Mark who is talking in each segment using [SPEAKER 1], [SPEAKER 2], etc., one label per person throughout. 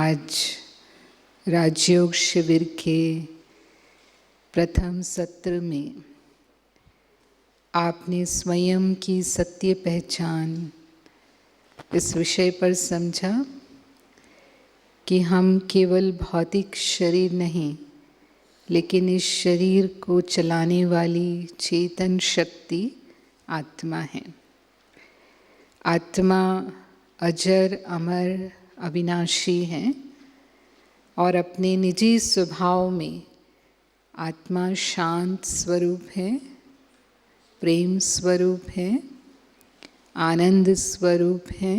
[SPEAKER 1] आज राजयोग शिविर के प्रथम सत्र में आपने स्वयं की सत्य पहचान इस विषय पर समझा कि हम केवल भौतिक शरीर नहीं, लेकिन इस शरीर को चलाने वाली चेतन शक्ति आत्मा है। आत्मा अजर, अमर, अविनाशी है और अपने निजी स्वभाव में आत्मा शांत स्वरूप है, प्रेम स्वरूप है, आनंद स्वरूप है,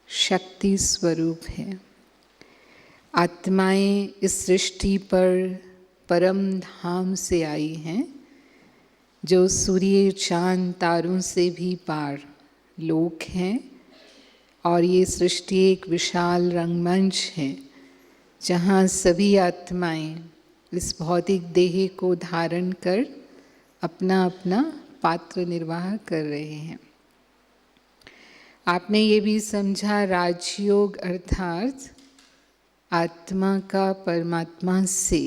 [SPEAKER 1] शक्ति स्वरूप है। आत्माएं इस सृष्टि पर परम धाम से आई हैं, जो सूर्य चांद तारों से भी पार लोक हैं, और ये सृष्टि एक विशाल रंगमंच है जहाँ सभी आत्माएं इस भौतिक देह को धारण कर अपना अपना पात्र निर्वाह कर रहे हैं। आपने ये भी समझा राजयोग अर्थात आत्मा का परमात्मा से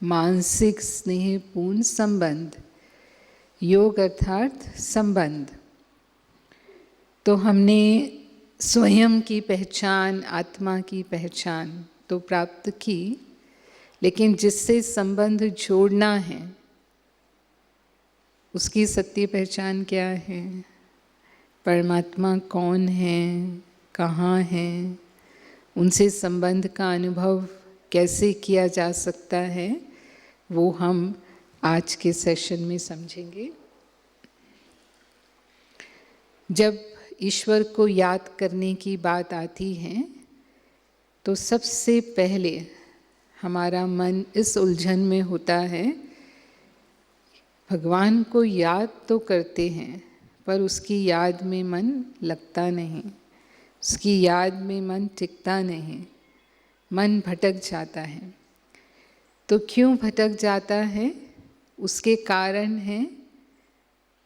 [SPEAKER 1] मानसिक स्नेहपूर्ण संबंध, योग अर्थात संबंध। तो हमने स्वयं की पहचान, आत्मा की पहचान तो प्राप्त की, लेकिन जिससे संबंध जोड़ना है उसकी सत्य पहचान क्या है? परमात्मा कौन है, कहाँ है, उनसे संबंध का अनुभव कैसे किया जा सकता है, वो हम आज के सेशन में समझेंगे। जब ईश्वर को याद करने की बात आती है तो सबसे पहले हमारा मन इस उलझन में होता है, भगवान को याद तो करते हैं पर उसकी याद में मन लगता नहीं, उसकी याद में मन टिकता नहीं, मन भटक जाता है। तो क्यों भटक जाता है? उसके कारण है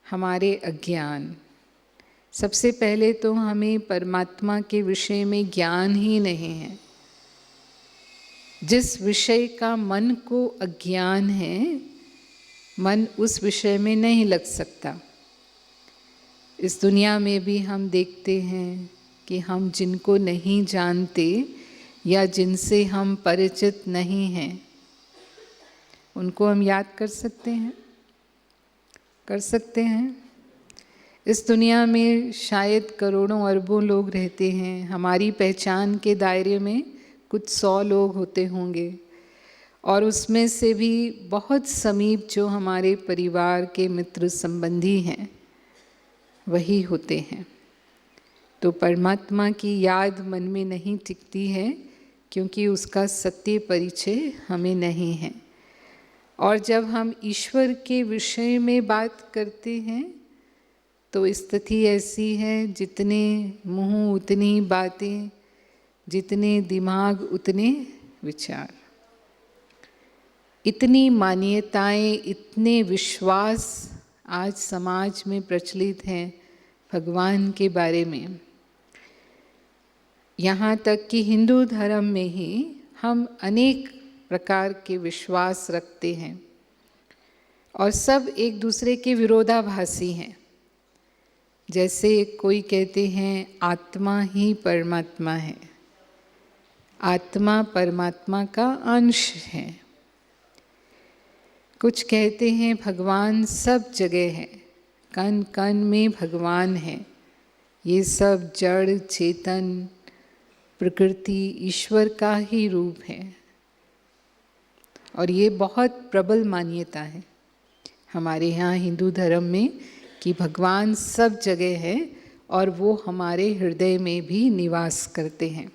[SPEAKER 1] हमारे अज्ञान। सबसे पहले तो हमें परमात्मा के विषय में ज्ञान ही नहीं है। जिस विषय का मन को अज्ञान है, मन उस विषय में नहीं लग सकता। इस दुनिया में भी हम देखते हैं कि हम जिनको नहीं जानते या जिनसे हम परिचित नहीं हैं, उनको हम याद कर सकते हैं, कर सकते हैं। इस दुनिया में शायद करोड़ों अरबों लोग रहते हैं, हमारी पहचान के दायरे में कुछ 100 लोग होते होंगे, और उसमें से भी बहुत समीप जो हमारे परिवार के मित्र संबंधी हैं वही होते हैं। तो परमात्मा की याद मन में नहीं टिकती है क्योंकि उसका सत्य परिचय हमें नहीं है। और जब हम ईश्वर के विषय में बात करते हैं तो स्थिति ऐसी है, जितने मुँह उतनी बातें, जितने दिमाग उतने विचार। इतनी मान्यताएं, इतने विश्वास आज समाज में प्रचलित हैं भगवान के बारे में। यहाँ तक कि हिंदू धर्म में ही हम अनेक प्रकार के विश्वास रखते हैं और सब एक दूसरे के विरोधाभासी हैं। जैसे कोई कहते हैं आत्मा ही परमात्मा है, आत्मा परमात्मा का अंश है। कुछ कहते हैं भगवान सब जगह है, कण कण में भगवान है। ये सब जड़ चेतन प्रकृति ईश्वर का ही रूप है। और ये बहुत प्रबल मान्यता है हमारे यहाँ हिंदू धर्म में कि भगवान सब जगह है और वो हमारे हृदय में भी निवास करते हैं।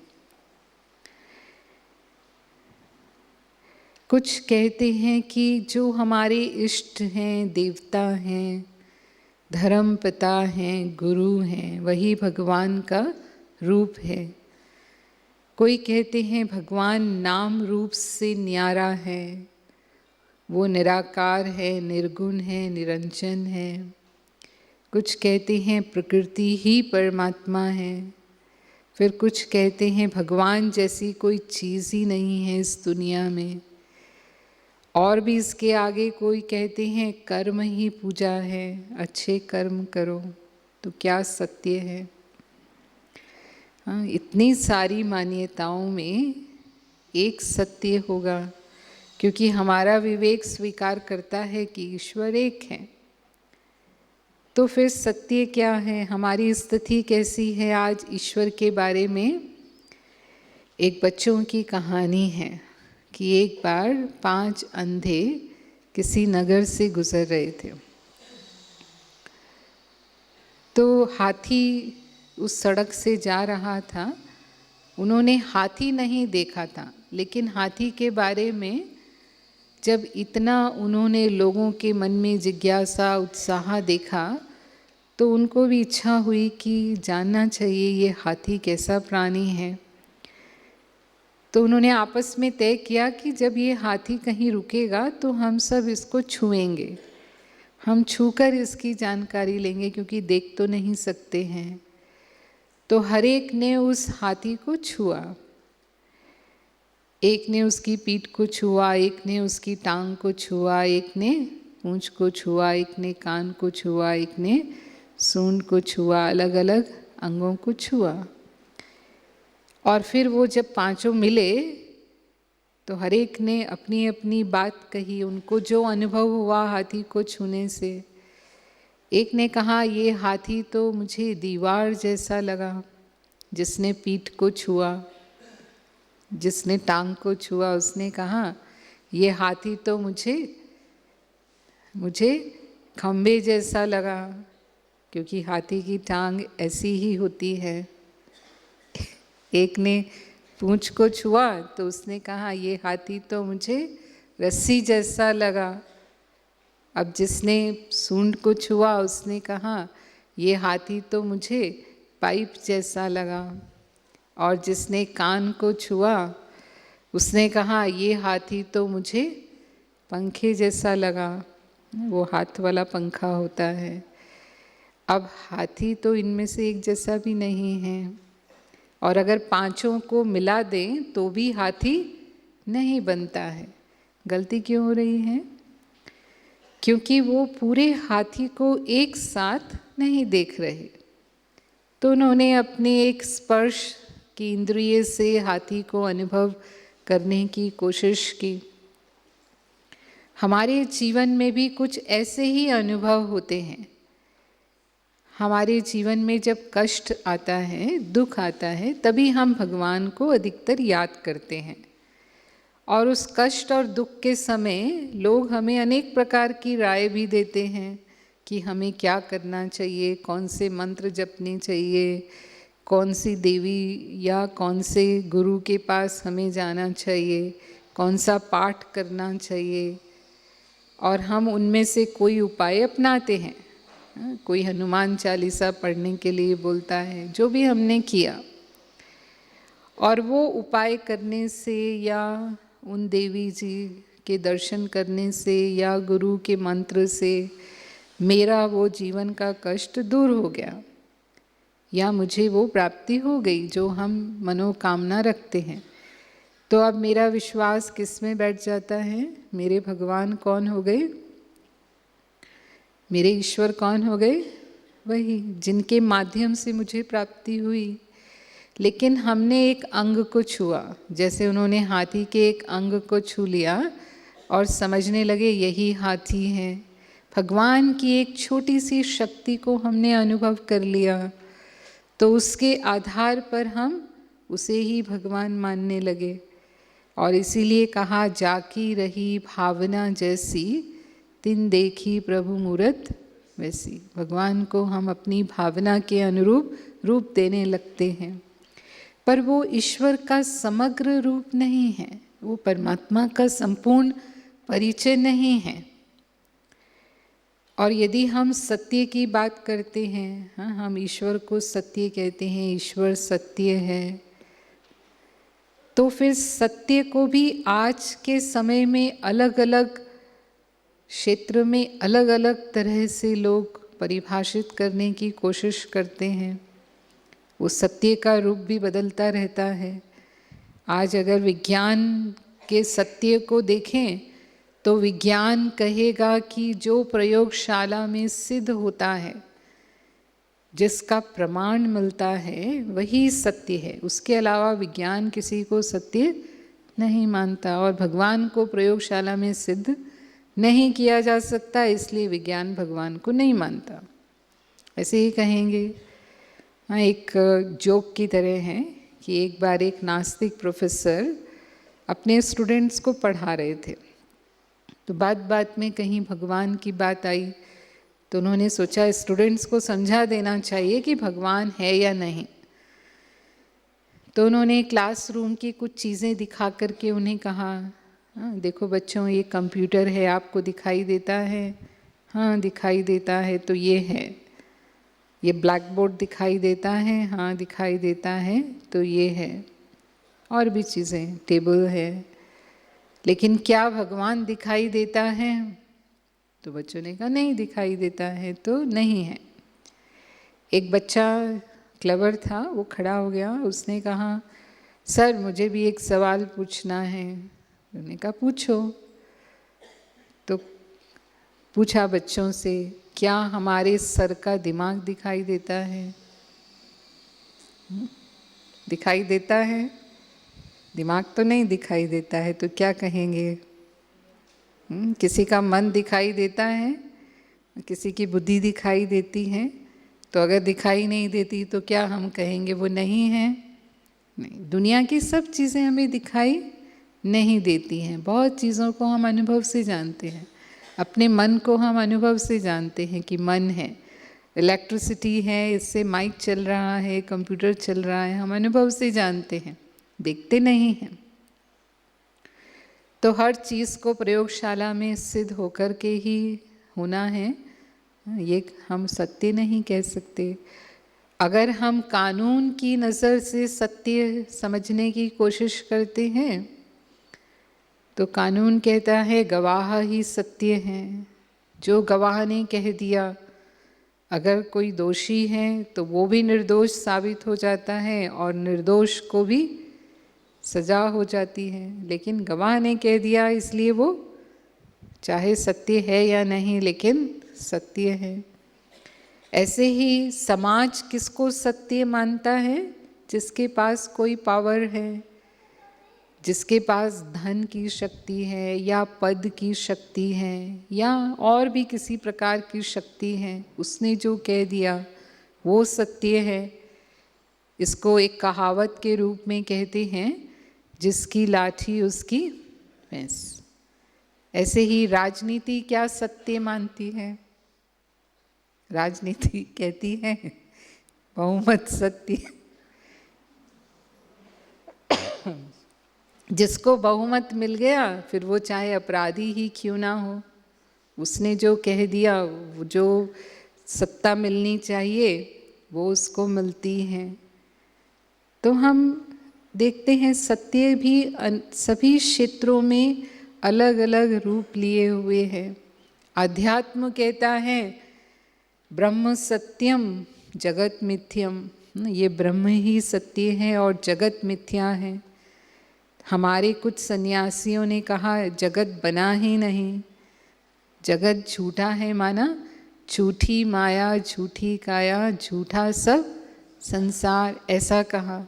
[SPEAKER 1] कुछ कहते हैं कि जो हमारे इष्ट हैं, देवता हैं, धर्म पिता हैं, गुरु हैं, वही भगवान का रूप है। कोई कहते हैं भगवान नाम रूप से न्यारा है, वो निराकार है, निर्गुण है, निरंजन है। कुछ कहते हैं प्रकृति ही परमात्मा है, फिर कुछ कहते हैं भगवान जैसी कोई चीज़ ही नहीं है इस दुनिया में, और भी इसके आगे कोई कहते हैं कर्म ही पूजा है, अच्छे कर्म करो। तो क्या सत्य है? हाँ, इतनी सारी मान्यताओं में एक सत्य होगा, क्योंकि हमारा विवेक स्वीकार करता है कि ईश्वर एक है। तो फिर सत्य क्या है? हमारी स्थिति कैसी है आज ईश्वर के बारे में? एक बच्चों की कहानी है कि एक बार 5 अंधे किसी नगर से गुजर रहे थे। तो हाथी उस सड़क से जा रहा था। उन्होंने हाथी नहीं देखा था, लेकिन हाथी के बारे में जब इतना उन्होंने लोगों के मन में जिज्ञासा, उत्साह देखा, तो उनको भी इच्छा हुई कि जानना चाहिए ये हाथी कैसा प्राणी है। तो उन्होंने आपस में तय किया कि जब ये हाथी कहीं रुकेगा तो हम सब इसको छुएंगे, हम छूकर इसकी जानकारी लेंगे, क्योंकि देख तो नहीं सकते हैं। तो हर एक ने उस हाथी को छुआ। एक ने उसकी पीठ को छुआ, एक ने उसकी टांग को छुआ, एक ने पूंछ को छुआ, एक ने कान को छुआ, एक ने सूंड को छुआ, अलग अलग अंगों को छुआ। और फिर वो जब पांचों मिले तो हर एक ने अपनी अपनी बात कही, उनको जो अनुभव हुआ हाथी को छूने से। एक ने कहा ये हाथी तो मुझे दीवार जैसा लगा, जिसने पीठ को छुआ। जिसने टांग को छुआ उसने कहा ये हाथी तो मुझे खंबे जैसा लगा, क्योंकि हाथी की टांग ऐसी ही होती है। एक ने पूंछ को छुआ तो उसने कहा ये हाथी तो मुझे रस्सी जैसा लगा। अब जिसने सूंड को छुआ उसने कहा ये हाथी तो मुझे पाइप जैसा लगा। और जिसने कान को छुआ उसने कहा ये हाथी तो मुझे पंखे जैसा लगा, वो हाथ वाला पंखा होता है। अब हाथी तो इनमें से एक जैसा भी नहीं है, और अगर पांचों को मिला दें तो भी हाथी नहीं बनता है। गलती क्यों हो रही है? क्योंकि वो पूरे हाथी को एक साथ नहीं देख रहे। तो उन्होंने अपने एक स्पर्श की इंद्रिय से हाथी को अनुभव करने की कोशिश की। हमारे जीवन में भी कुछ ऐसे ही अनुभव होते हैं। हमारे जीवन में जब कष्ट आता है, दुख आता है, तभी हम भगवान को अधिकतर याद करते हैं। और उस कष्ट और दुख के समय लोग हमें अनेक प्रकार की राय भी देते हैं कि हमें क्या करना चाहिए, कौन से मंत्र जपने चाहिए, कौन सी देवी या कौन से गुरु के पास हमें जाना चाहिए, कौन सा पाठ करना चाहिए। और हम उनमें से कोई उपाय अपनाते हैं। कोई हनुमान चालीसा पढ़ने के लिए बोलता है, जो भी हमने किया। और वो उपाय करने से या उन देवी जी के दर्शन करने से या गुरु के मंत्र से मेरा वो जीवन का कष्ट दूर हो गया, या मुझे वो प्राप्ति हो गई जो हम मनोकामना रखते हैं। तो अब मेरा विश्वास किस में बैठ जाता है? मेरे भगवान कौन हो गए? मेरे ईश्वर कौन हो गए? वही जिनके माध्यम से मुझे प्राप्ति हुई। लेकिन हमने एक अंग को छुआ, जैसे उन्होंने हाथी के एक अंग को छू लिया और समझने लगे यही हाथी है। भगवान की एक छोटी सी शक्ति को हमने अनुभव कर लिया, तो उसके आधार पर हम उसे ही भगवान मानने लगे। और इसीलिए कहा जाकी रही भावना जैसी, तिन देखी प्रभु मूरत वैसी। भगवान को हम अपनी भावना के अनुरूप रूप देने लगते हैं, पर वो ईश्वर का समग्र रूप नहीं है, वो परमात्मा का संपूर्ण परिचय नहीं है। और यदि हम सत्य की बात करते हैं, हाँ, हम ईश्वर को सत्य कहते हैं, ईश्वर सत्य है, तो फिर सत्य को भी आज के समय में अलग अलग क्षेत्र में अलग अलग तरह से लोग परिभाषित करने की कोशिश करते हैं। वो सत्य का रूप भी बदलता रहता है। आज अगर विज्ञान के सत्य को देखें तो विज्ञान कहेगा कि जो प्रयोगशाला में सिद्ध होता है, जिसका प्रमाण मिलता है, वही सत्य है। उसके अलावा विज्ञान किसी को सत्य नहीं मानता, और भगवान को प्रयोगशाला में सिद्ध नहीं किया जा सकता, इसलिए विज्ञान भगवान को नहीं मानता। ऐसे ही कहेंगे। हाँ, एक जोक की तरह है कि एक बार एक नास्तिक प्रोफेसर अपने स्टूडेंट्स को पढ़ा रहे थे, तो बात बात में कहीं भगवान की बात आई, तो उन्होंने सोचा स्टूडेंट्स को समझा देना चाहिए कि भगवान है या नहीं। तो उन्होंने क्लासरूम की कुछ चीज़ें दिखा करके उन्हें कहा, हाँ देखो बच्चों, ये कंप्यूटर है, आपको दिखाई देता है? हाँ दिखाई देता है। तो ये है। ये ब्लैक बोर्ड दिखाई देता है? हाँ दिखाई देता है। तो ये है। और भी चीज़ें, टेबल है। लेकिन क्या भगवान दिखाई देता है? तो बच्चों ने कहा नहीं दिखाई देता है, तो नहीं है। एक बच्चा क्लेवर था, वो खड़ा हो गया, उसने कहा सर मुझे भी एक सवाल पूछना है। उन्होंने कहा पूछो। तो पूछा बच्चों से, क्या हमारे सर का दिमाग दिखाई देता है? दिखाई देता है? दिमाग तो नहीं दिखाई देता है, तो क्या कहेंगे? किसी का मन दिखाई देता है, किसी की बुद्धि दिखाई देती है। तो अगर दिखाई नहीं देती तो क्या हम कहेंगे वो नहीं है? नहीं, दुनिया की सब चीज़ें हमें दिखाई नहीं देती हैं। बहुत चीज़ों को हम अनुभव से जानते हैं। अपने मन को हम अनुभव से जानते हैं कि मन है, इलेक्ट्रिसिटी है, इससे माइक चल रहा है, कंप्यूटर चल रहा है, हम अनुभव से जानते हैं, देखते नहीं हैं। तो हर चीज़ को प्रयोगशाला में सिद्ध होकर के ही होना है, ये हम सत्य नहीं कह सकते। अगर हम कानून की नज़र से सत्य समझने की कोशिश करते हैं तो कानून कहता है गवाह ही सत्य हैं। जो गवाह ने कह दिया, अगर कोई दोषी है तो वो भी निर्दोष साबित हो जाता है और निर्दोष को भी सजा हो जाती है। लेकिन गवाह ने कह दिया, इसलिए वो चाहे सत्य है या नहीं, लेकिन सत्य है। ऐसे ही समाज किसको सत्य मानता है? जिसके पास कोई पावर है, जिसके पास धन की शक्ति है या पद की शक्ति है या और भी किसी प्रकार की शक्ति है, उसने जो कह दिया वो सत्य है। इसको एक कहावत के रूप में कहते हैं, जिसकी लाठी उसकी भैंस। ऐसे ही राजनीति क्या सत्य मानती है? राजनीति कहती है बहुमत सत्य। जिसको बहुमत मिल गया, फिर वो चाहे अपराधी ही क्यों ना हो, उसने जो कह दिया, जो सत्ता मिलनी चाहिए वो उसको मिलती है। तो हम देखते हैं सत्य भी सभी क्षेत्रों में अलग अलग रूप लिए हुए हैं। अध्यात्म कहता है ब्रह्म सत्यम जगत मिथ्यम, ये ब्रह्म ही सत्य है और जगत मिथ्या है। हमारे कुछ सन्यासियों ने कहा जगत बना ही नहीं, जगत झूठा है, माना झूठी माया, झूठी काया, झूठा सब संसार, ऐसा कहा।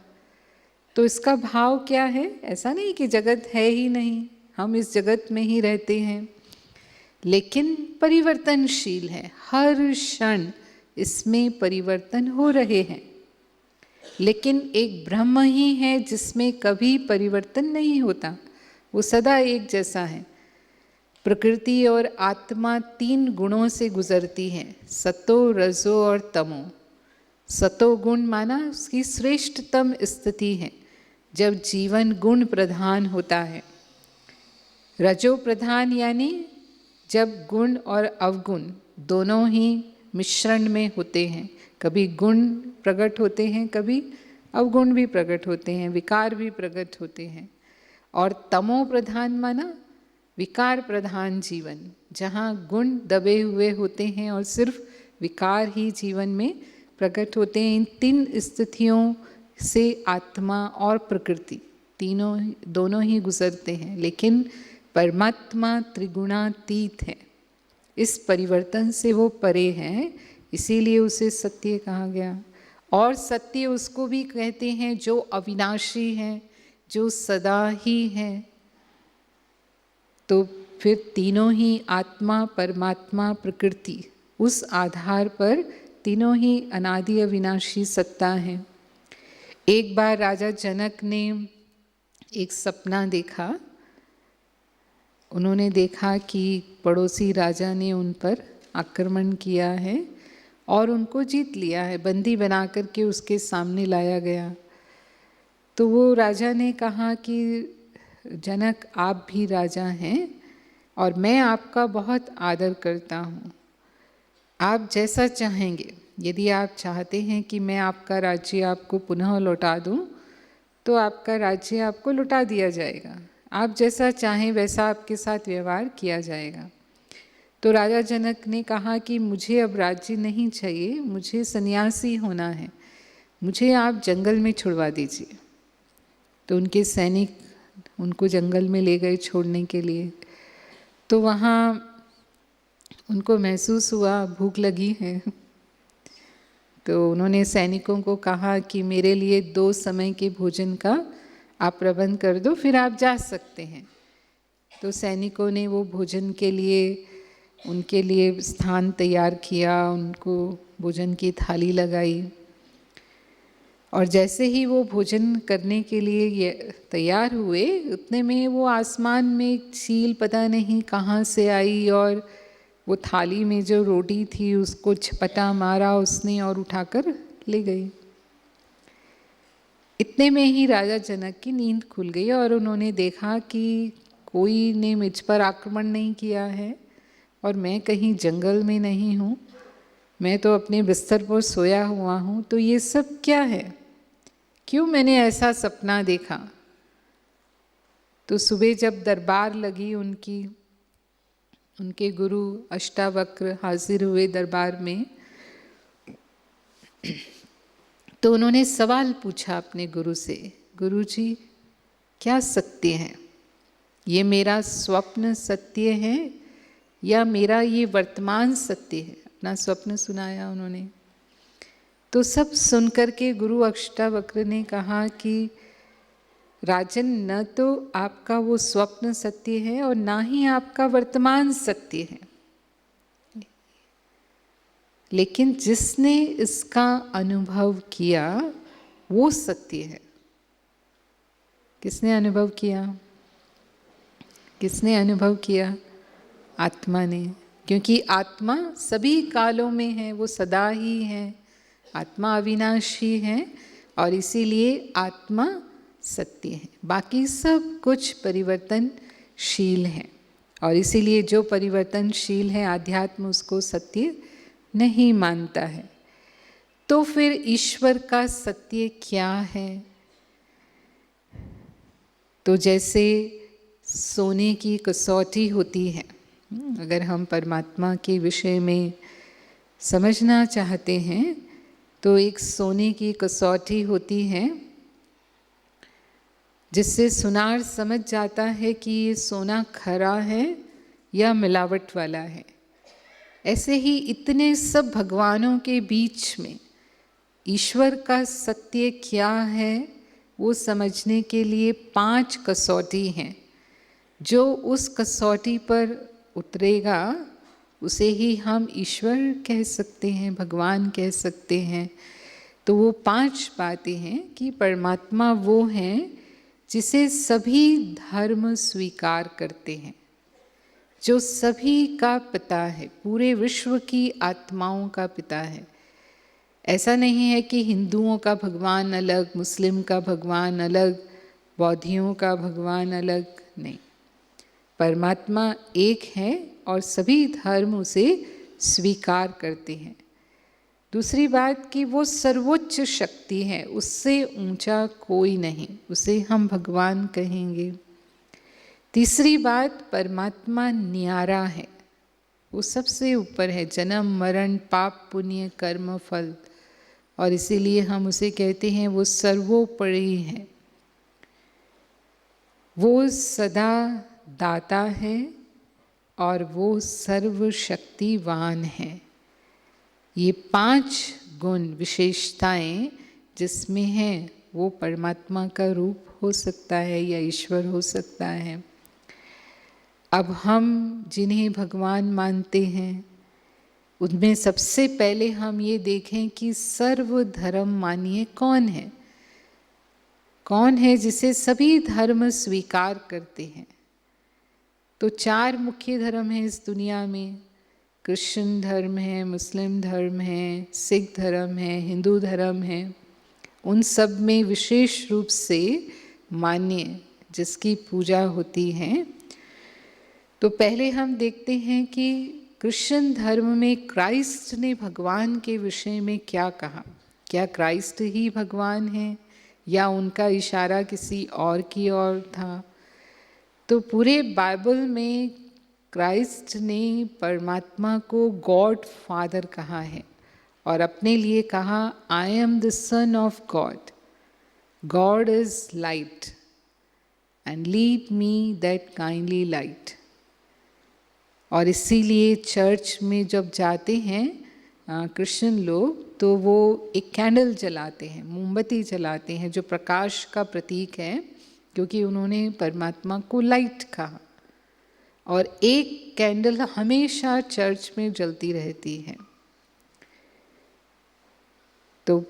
[SPEAKER 1] तो इसका भाव क्या है? ऐसा नहीं कि जगत है ही नहीं, हम इस जगत में ही रहते हैं, लेकिन परिवर्तनशील है। हर क्षण इसमें परिवर्तन हो रहे हैं, लेकिन एक ब्रह्म ही है जिसमें कभी परिवर्तन नहीं होता, वो सदा एक जैसा है। प्रकृति और आत्मा तीन गुणों से गुजरती है, सतो रजो और तमो। सतो गुण माना उसकी श्रेष्ठतम स्थिति है, जब जीवन गुण प्रधान होता है। रजो प्रधान यानी जब गुण और अवगुण दोनों ही मिश्रण में होते हैं, कभी गुण प्रकट होते हैं, कभी अवगुण भी प्रकट होते हैं, विकार भी प्रकट होते हैं। और तमो प्रधान माना विकार प्रधान जीवन, जहाँ गुण दबे हुए होते हैं और सिर्फ विकार ही जीवन में प्रकट होते हैं। इन 3 स्थितियों से आत्मा और प्रकृति दोनों ही गुजरते हैं, लेकिन परमात्मा त्रिगुणातीत है। इस परिवर्तन से वो परे हैं, इसीलिए उसे सत्य कहा गया। और सत्य उसको भी कहते हैं जो अविनाशी है, जो सदा ही है। तो फिर तीनों ही आत्मा, परमात्मा, प्रकृति, उस आधार पर तीनों ही अनादि अविनाशी सत्ता है। एक बार राजा जनक ने एक सपना देखा। उन्होंने देखा कि पड़ोसी राजा ने उन पर आक्रमण किया है और उनको जीत लिया है, बंदी बना करके उसके सामने लाया गया। तो वो राजा ने कहा कि जनक, आप भी राजा हैं और मैं आपका बहुत आदर करता हूँ। आप जैसा चाहेंगे, यदि आप चाहते हैं कि मैं आपका राज्य आपको पुनः लौटा दूँ, तो आपका राज्य आपको लौटा दिया जाएगा। आप जैसा चाहें वैसा आपके साथ व्यवहार किया जाएगा। तो राजा जनक ने कहा कि मुझे अब राज्य नहीं चाहिए, मुझे सन्यासी होना है, मुझे आप जंगल में छुड़वा दीजिए। तो उनके सैनिक उनको जंगल में ले गए छोड़ने के लिए। तो वहाँ उनको महसूस हुआ भूख लगी है। तो उन्होंने सैनिकों को कहा कि मेरे लिए 2 समय के भोजन का आप प्रबंध कर दो, फिर आप जा सकते हैं। तो सैनिकों ने वो भोजन के लिए उनके लिए स्थान तैयार किया, उनको भोजन की थाली लगाई। और जैसे ही वो भोजन करने के लिए ये तैयार हुए, उतने में वो आसमान में एक चील पता नहीं कहाँ से आई और वो थाली में जो रोटी थी उसको झपटा मारा उसने और उठाकर ले गई। इतने में ही राजा जनक की नींद खुल गई और उन्होंने देखा कि कोई ने मुझ पर आक्रमण नहीं किया है और मैं कहीं जंगल में नहीं हूँ, मैं तो अपने बिस्तर पर सोया हुआ हूँ। तो ये सब क्या है, क्यों मैंने ऐसा सपना देखा? तो सुबह जब दरबार लगी उनके गुरु अष्टावक्र हाजिर हुए दरबार में, तो उन्होंने सवाल पूछा अपने गुरु से, गुरु जी क्या सत्य है? ये मेरा स्वप्न सत्य है या मेरा ये वर्तमान सत्य है? अपना स्वप्न सुनाया उन्होंने। तो सब सुनकर के गुरु अष्टावक्र ने कहा कि राजन, न तो आपका वो स्वप्न सत्य है और ना ही आपका वर्तमान सत्य है, लेकिन जिसने इसका अनुभव किया वो सत्य है। किसने अनुभव किया? किसने अनुभव किया? आत्मा ने। क्योंकि आत्मा सभी कालों में है, वो सदा ही है, आत्मा अविनाशी है और इसीलिए आत्मा सत्य है। बाकी सब कुछ परिवर्तनशील है और इसीलिए जो परिवर्तनशील है आध्यात्म उसको सत्य नहीं मानता है। तो फिर ईश्वर का सत्य क्या है? तो जैसे सोने की कसौटी होती है, अगर हम परमात्मा के विषय में समझना चाहते हैं तो एक सोने की कसौटी होती है जिससे सुनार समझ जाता है कि ये सोना खरा है या मिलावट वाला है। ऐसे ही इतने सब भगवानों के बीच में ईश्वर का सत्य क्या है वो समझने के लिए 5 कसौटी हैं। जो उस कसौटी पर उतरेगा उसे ही हम ईश्वर कह सकते हैं, भगवान कह सकते हैं। तो वो 5 बातें हैं कि परमात्मा वो हैं जिसे सभी धर्म स्वीकार करते हैं, जो सभी का पिता है, पूरे विश्व की आत्माओं का पिता है। ऐसा नहीं है कि हिंदुओं का भगवान अलग, मुस्लिम का भगवान अलग, बौद्धियों का भगवान अलग, नहीं। परमात्मा एक है और सभी धर्म उसे स्वीकार करते हैं। दूसरी बात कि वो सर्वोच्च शक्ति है, उससे ऊंचा कोई नहीं, उसे हम भगवान कहेंगे। तीसरी बात, परमात्मा न्यारा है, वो सबसे ऊपर है। जन्म मरण पाप पुण्य कर्म फल और इसीलिए हम उसे कहते हैं वो सर्वोपरि है। वो सदा दाता है और वो सर्वशक्तिवान है। ये 5 गुण विशेषताएं जिसमें हैं वो परमात्मा का रूप हो सकता है या ईश्वर हो सकता है। अब हम जिन्हें भगवान मानते हैं उनमें सबसे पहले हम ये देखें कि सर्वधर्म मानिए कौन है। कौन है जिसे सभी धर्म स्वीकार करते हैं। तो 4 मुख्य धर्म हैं इस दुनिया में। क्रिश्चियन धर्म है, मुस्लिम धर्म है, सिख धर्म है, हिंदू धर्म है। उन सब में विशेष रूप से मान्य जिसकी पूजा होती है। तो पहले हम देखते हैं कि क्रिश्चियन धर्म में क्राइस्ट ने भगवान के विषय में क्या कहा। क्या क्राइस्ट ही भगवान है या उनका इशारा किसी और की ओर था। तो पूरे बाइबल में क्राइस्ट ने परमात्मा को गॉड फादर कहा है और अपने लिए कहा I am the son of God, God is light and lead me that kindly light. और इसीलिए चर्च में जब जाते हैं क्रिश्चियन लोग तो वो एक कैंडल जलाते हैं, मोमबत्ती जलाते हैं जो प्रकाश का प्रतीक है, क्योंकि उन्होंने परमात्मा को लाइट कहा। और एक कैंडल हमेशा चर्च में जलती रहती है। तो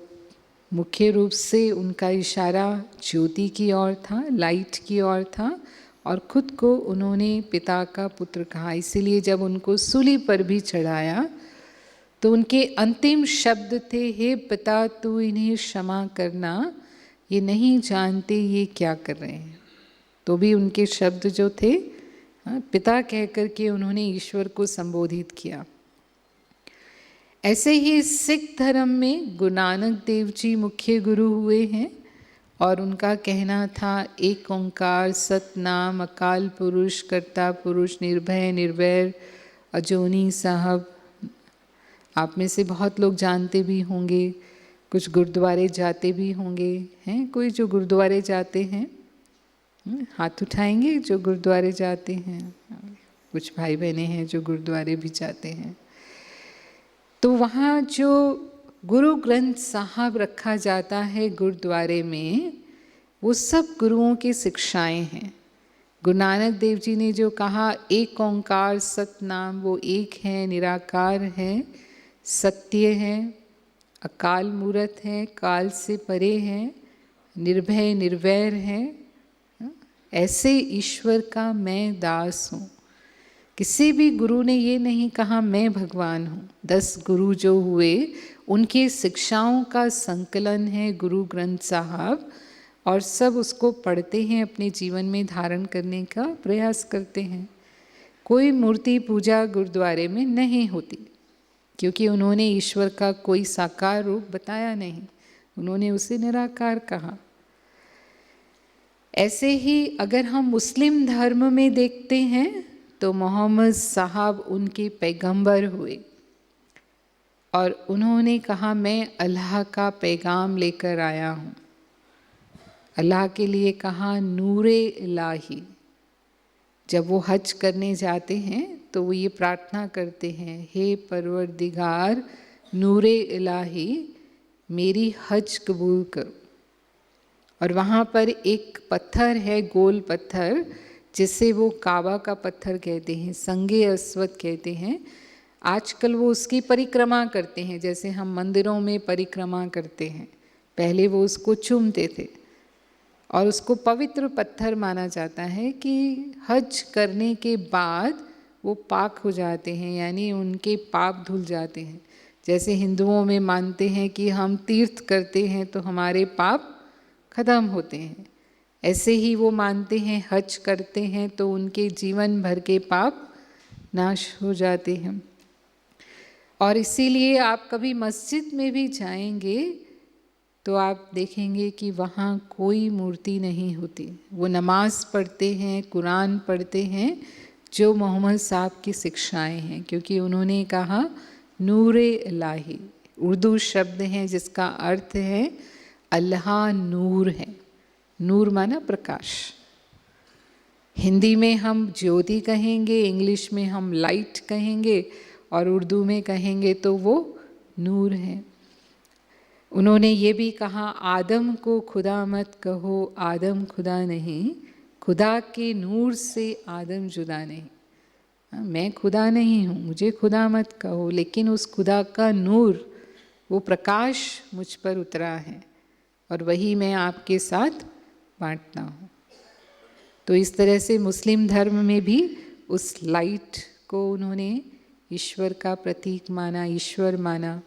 [SPEAKER 1] मुख्य रूप से उनका इशारा ज्योति की ओर था, लाइट की ओर था, और खुद को उन्होंने पिता का पुत्र कहा। इसीलिए जब उनको सूली पर भी चढ़ाया तो उनके अंतिम शब्द थे, हे पिता तू इन्हें क्षमा करना, ये नहीं जानते ये क्या कर रहे हैं। तो भी उनके शब्द जो थे पिता कह कर के उन्होंने ईश्वर को संबोधित किया। ऐसे ही सिख धर्म में गुरु नानक देव जी मुख्य गुरु हुए हैं और उनका कहना था एक ओंकार सतनाम अकाल पुरुष कर्ता पुरुष निर्भय निर्वैर अजोनी साहब। आप में से बहुत लोग जानते भी होंगे, कुछ गुरुद्वारे जाते भी होंगे। हैं कोई जो गुरुद्वारे जाते हैं? हाथ उठाएंगे जो गुरुद्वारे जाते हैं। कुछ भाई बहनें हैं जो गुरुद्वारे भी जाते हैं। तो वहाँ जो गुरु ग्रंथ साहब रखा जाता है गुरुद्वारे में, वो सब गुरुओं की शिक्षाएं हैं। गुरु नानक देव जी ने जो कहा एक ओंकार सतनाम, वो एक है, निराकार है, सत्य है, अकाल मूरत है, काल से परे है, निर्भय निर्वैर है। ऐसे ईश्वर का मैं दास हूँ। किसी भी गुरु ने ये नहीं कहा मैं भगवान हूँ। 10 गुरु जो हुए उनकी शिक्षाओं का संकलन है गुरु ग्रंथ साहब, और सब उसको पढ़ते हैं, अपने जीवन में धारण करने का प्रयास करते हैं। कोई मूर्ति पूजा गुरुद्वारे में नहीं होती, क्योंकि उन्होंने ईश्वर का कोई साकार रूप बताया नहीं, उन्होंने उसे निराकार कहा। ऐसे ही अगर हम मुस्लिम धर्म में देखते हैं तो मोहम्मद साहब उनके पैगंबर हुए और उन्होंने कहा मैं अल्लाह का पैगाम लेकर आया हूँ। अल्लाह के लिए कहा नूरे इलाही। जब वो हज करने जाते हैं तो वो ये प्रार्थना करते हैं, हे परवरदिगार नूरे इलाही मेरी हज कबूल करो। और वहाँ पर एक पत्थर है, गोल पत्थर, जिसे वो काबा का पत्थर कहते हैं, संगे अस्वद कहते हैं। आजकल वो उसकी परिक्रमा करते हैं, जैसे हम मंदिरों में परिक्रमा करते हैं। पहले वो उसको चूमते थे और उसको पवित्र पत्थर माना जाता है कि हज करने के बाद वो पाक हो जाते हैं, यानी उनके पाप धुल जाते हैं। जैसे हिंदुओं में मानते हैं कि हम तीर्थ करते हैं तो हमारे पाप खत्म होते हैं, ऐसे ही वो मानते हैं हज करते हैं तो उनके जीवन भर के पाप नाश हो जाते हैं। और इसीलिए आप कभी मस्जिद में भी जाएंगे तो आप देखेंगे कि वहाँ कोई मूर्ति नहीं होती। वो नमाज पढ़ते हैं, कुरान पढ़ते हैं, जो मोहम्मद साहब की शिक्षाएं हैं, क्योंकि उन्होंने कहा नूरे इलाही, उर्दू शब्द है जिसका अर्थ है अल्लाह नूर है। नूर माना प्रकाश। हिंदी में हम ज्योति कहेंगे, इंग्लिश में हम लाइट कहेंगे और उर्दू में कहेंगे तो वो नूर है। उन्होंने ये भी कहा, आदम को खुदा मत कहो, आदम खुदा नहीं, खुदा के नूर से आदम जुदा नहीं। मैं खुदा नहीं हूँ, मुझे खुदा मत कहो, लेकिन उस खुदा का नूर, वो प्रकाश मुझ पर उतरा है और वही मैं आपके साथ बांटता हूँ। तो इस तरह से मुस्लिम धर्म में भी उस लाइट को उन्होंने ईश्वर का प्रतीक माना, ईश्वर माना।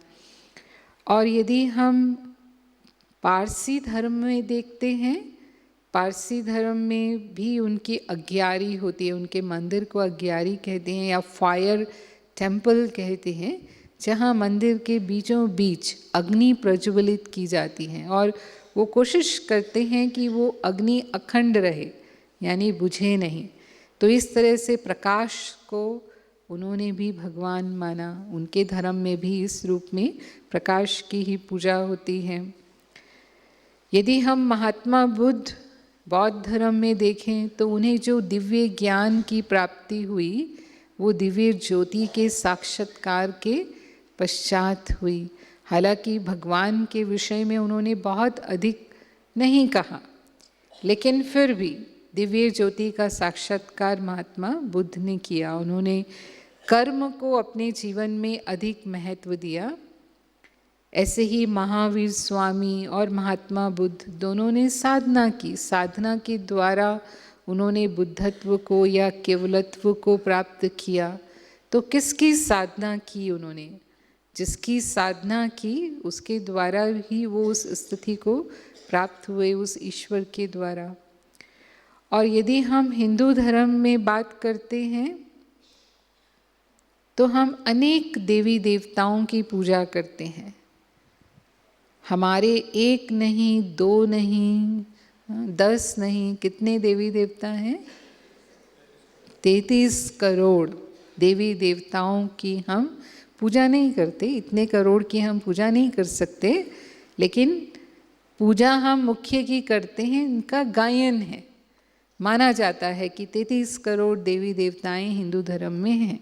[SPEAKER 1] और यदि हम पारसी धर्म में देखते हैं, पारसी धर्म में भी उनकी अग्यारी होती है, उनके मंदिर को अग्यारी कहते हैं या फायर टेम्पल कहते हैं, जहाँ मंदिर के बीचों बीच अग्नि प्रज्वलित की जाती है और वो कोशिश करते हैं कि वो अग्नि अखंड रहे, यानी बुझे नहीं। तो इस तरह से प्रकाश को उन्होंने भी भगवान माना। उनके धर्म में भी इस रूप में प्रकाश की ही पूजा होती है। यदि हम महात्मा बुद्ध बौद्ध धर्म में देखें तो उन्हें जो दिव्य ज्ञान की प्राप्ति हुई वो दिव्य ज्योति के साक्षात्कार के पश्चात हुई। हालांकि भगवान के विषय में उन्होंने बहुत अधिक नहीं कहा, लेकिन फिर भी दिव्य ज्योति का साक्षात्कार महात्मा बुद्ध ने किया। उन्होंने कर्म को अपने जीवन में अधिक महत्व दिया। ऐसे ही महावीर स्वामी और महात्मा बुद्ध दोनों ने साधना की। साधना के द्वारा उन्होंने बुद्धत्व को या केवलत्व को प्राप्त किया। तो किसकी साधना की उन्होंने? जिसकी साधना की उसके द्वारा ही वो उस स्थिति को प्राप्त हुए, उस ईश्वर के द्वारा। और यदि हम हिंदू धर्म में बात करते हैं तो हम अनेक देवी देवताओं की पूजा करते हैं। हमारे एक नहीं, दो नहीं, 10 नहीं, कितने देवी देवता हैं? 33 करोड़ देवी देवताओं की हम पूजा नहीं करते। इतने करोड़ की हम पूजा नहीं कर सकते, लेकिन पूजा हम मुख्य की करते हैं, इनका गायन है। माना जाता है कि 33 करोड़ देवी देवताएं हिंदू धर्म में हैं।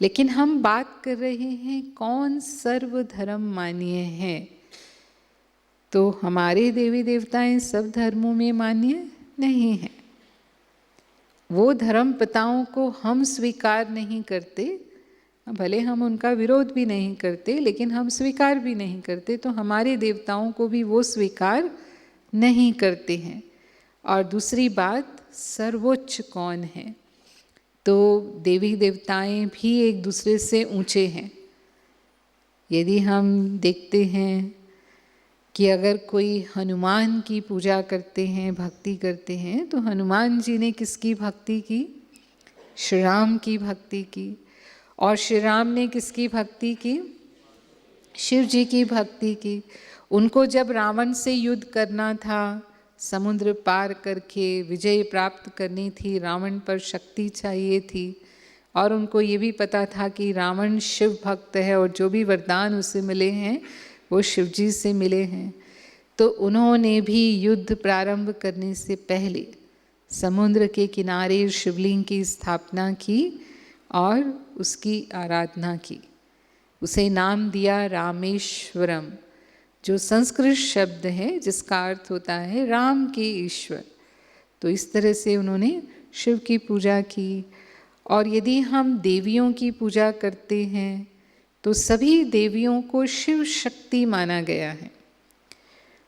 [SPEAKER 1] लेकिन हम बात कर रहे हैं कौन सर्वधर्म मान्य है। तो हमारे देवी देवताएं सब धर्मों में मान्य नहीं हैं। वो धर्म पिताओं को हम स्वीकार नहीं करते, भले हम उनका विरोध भी नहीं करते, लेकिन हम स्वीकार भी नहीं करते। तो हमारे देवताओं को भी वो स्वीकार नहीं करते हैं। और दूसरी बात, सर्वोच्च कौन है? तो देवी देवताएं भी एक दूसरे से ऊंचे हैं। यदि हम देखते हैं कि अगर कोई हनुमान की पूजा करते हैं, भक्ति करते हैं, तो हनुमान जी ने किसकी भक्ति की? श्री राम की भक्ति की। और श्री राम ने किसकी भक्ति की? शिव जी की भक्ति की। उनको जब रावण से युद्ध करना था, समुद्र पार करके विजय प्राप्त करनी थी, रावण पर शक्ति चाहिए थी, और उनको ये भी पता था कि रावण शिव भक्त है और जो भी वरदान उसे मिले हैं वो शिव जी से मिले हैं। तो उन्होंने भी युद्ध प्रारंभ करने से पहले समुद्र के किनारे शिवलिंग की स्थापना की और उसकी आराधना की। उसे नाम दिया रामेश्वरम, जो संस्कृत शब्द है जिसका अर्थ होता है राम के ईश्वर। तो इस तरह से उन्होंने शिव की पूजा की। और यदि हम देवियों की पूजा करते हैं तो सभी देवियों को शिव शक्ति माना गया है।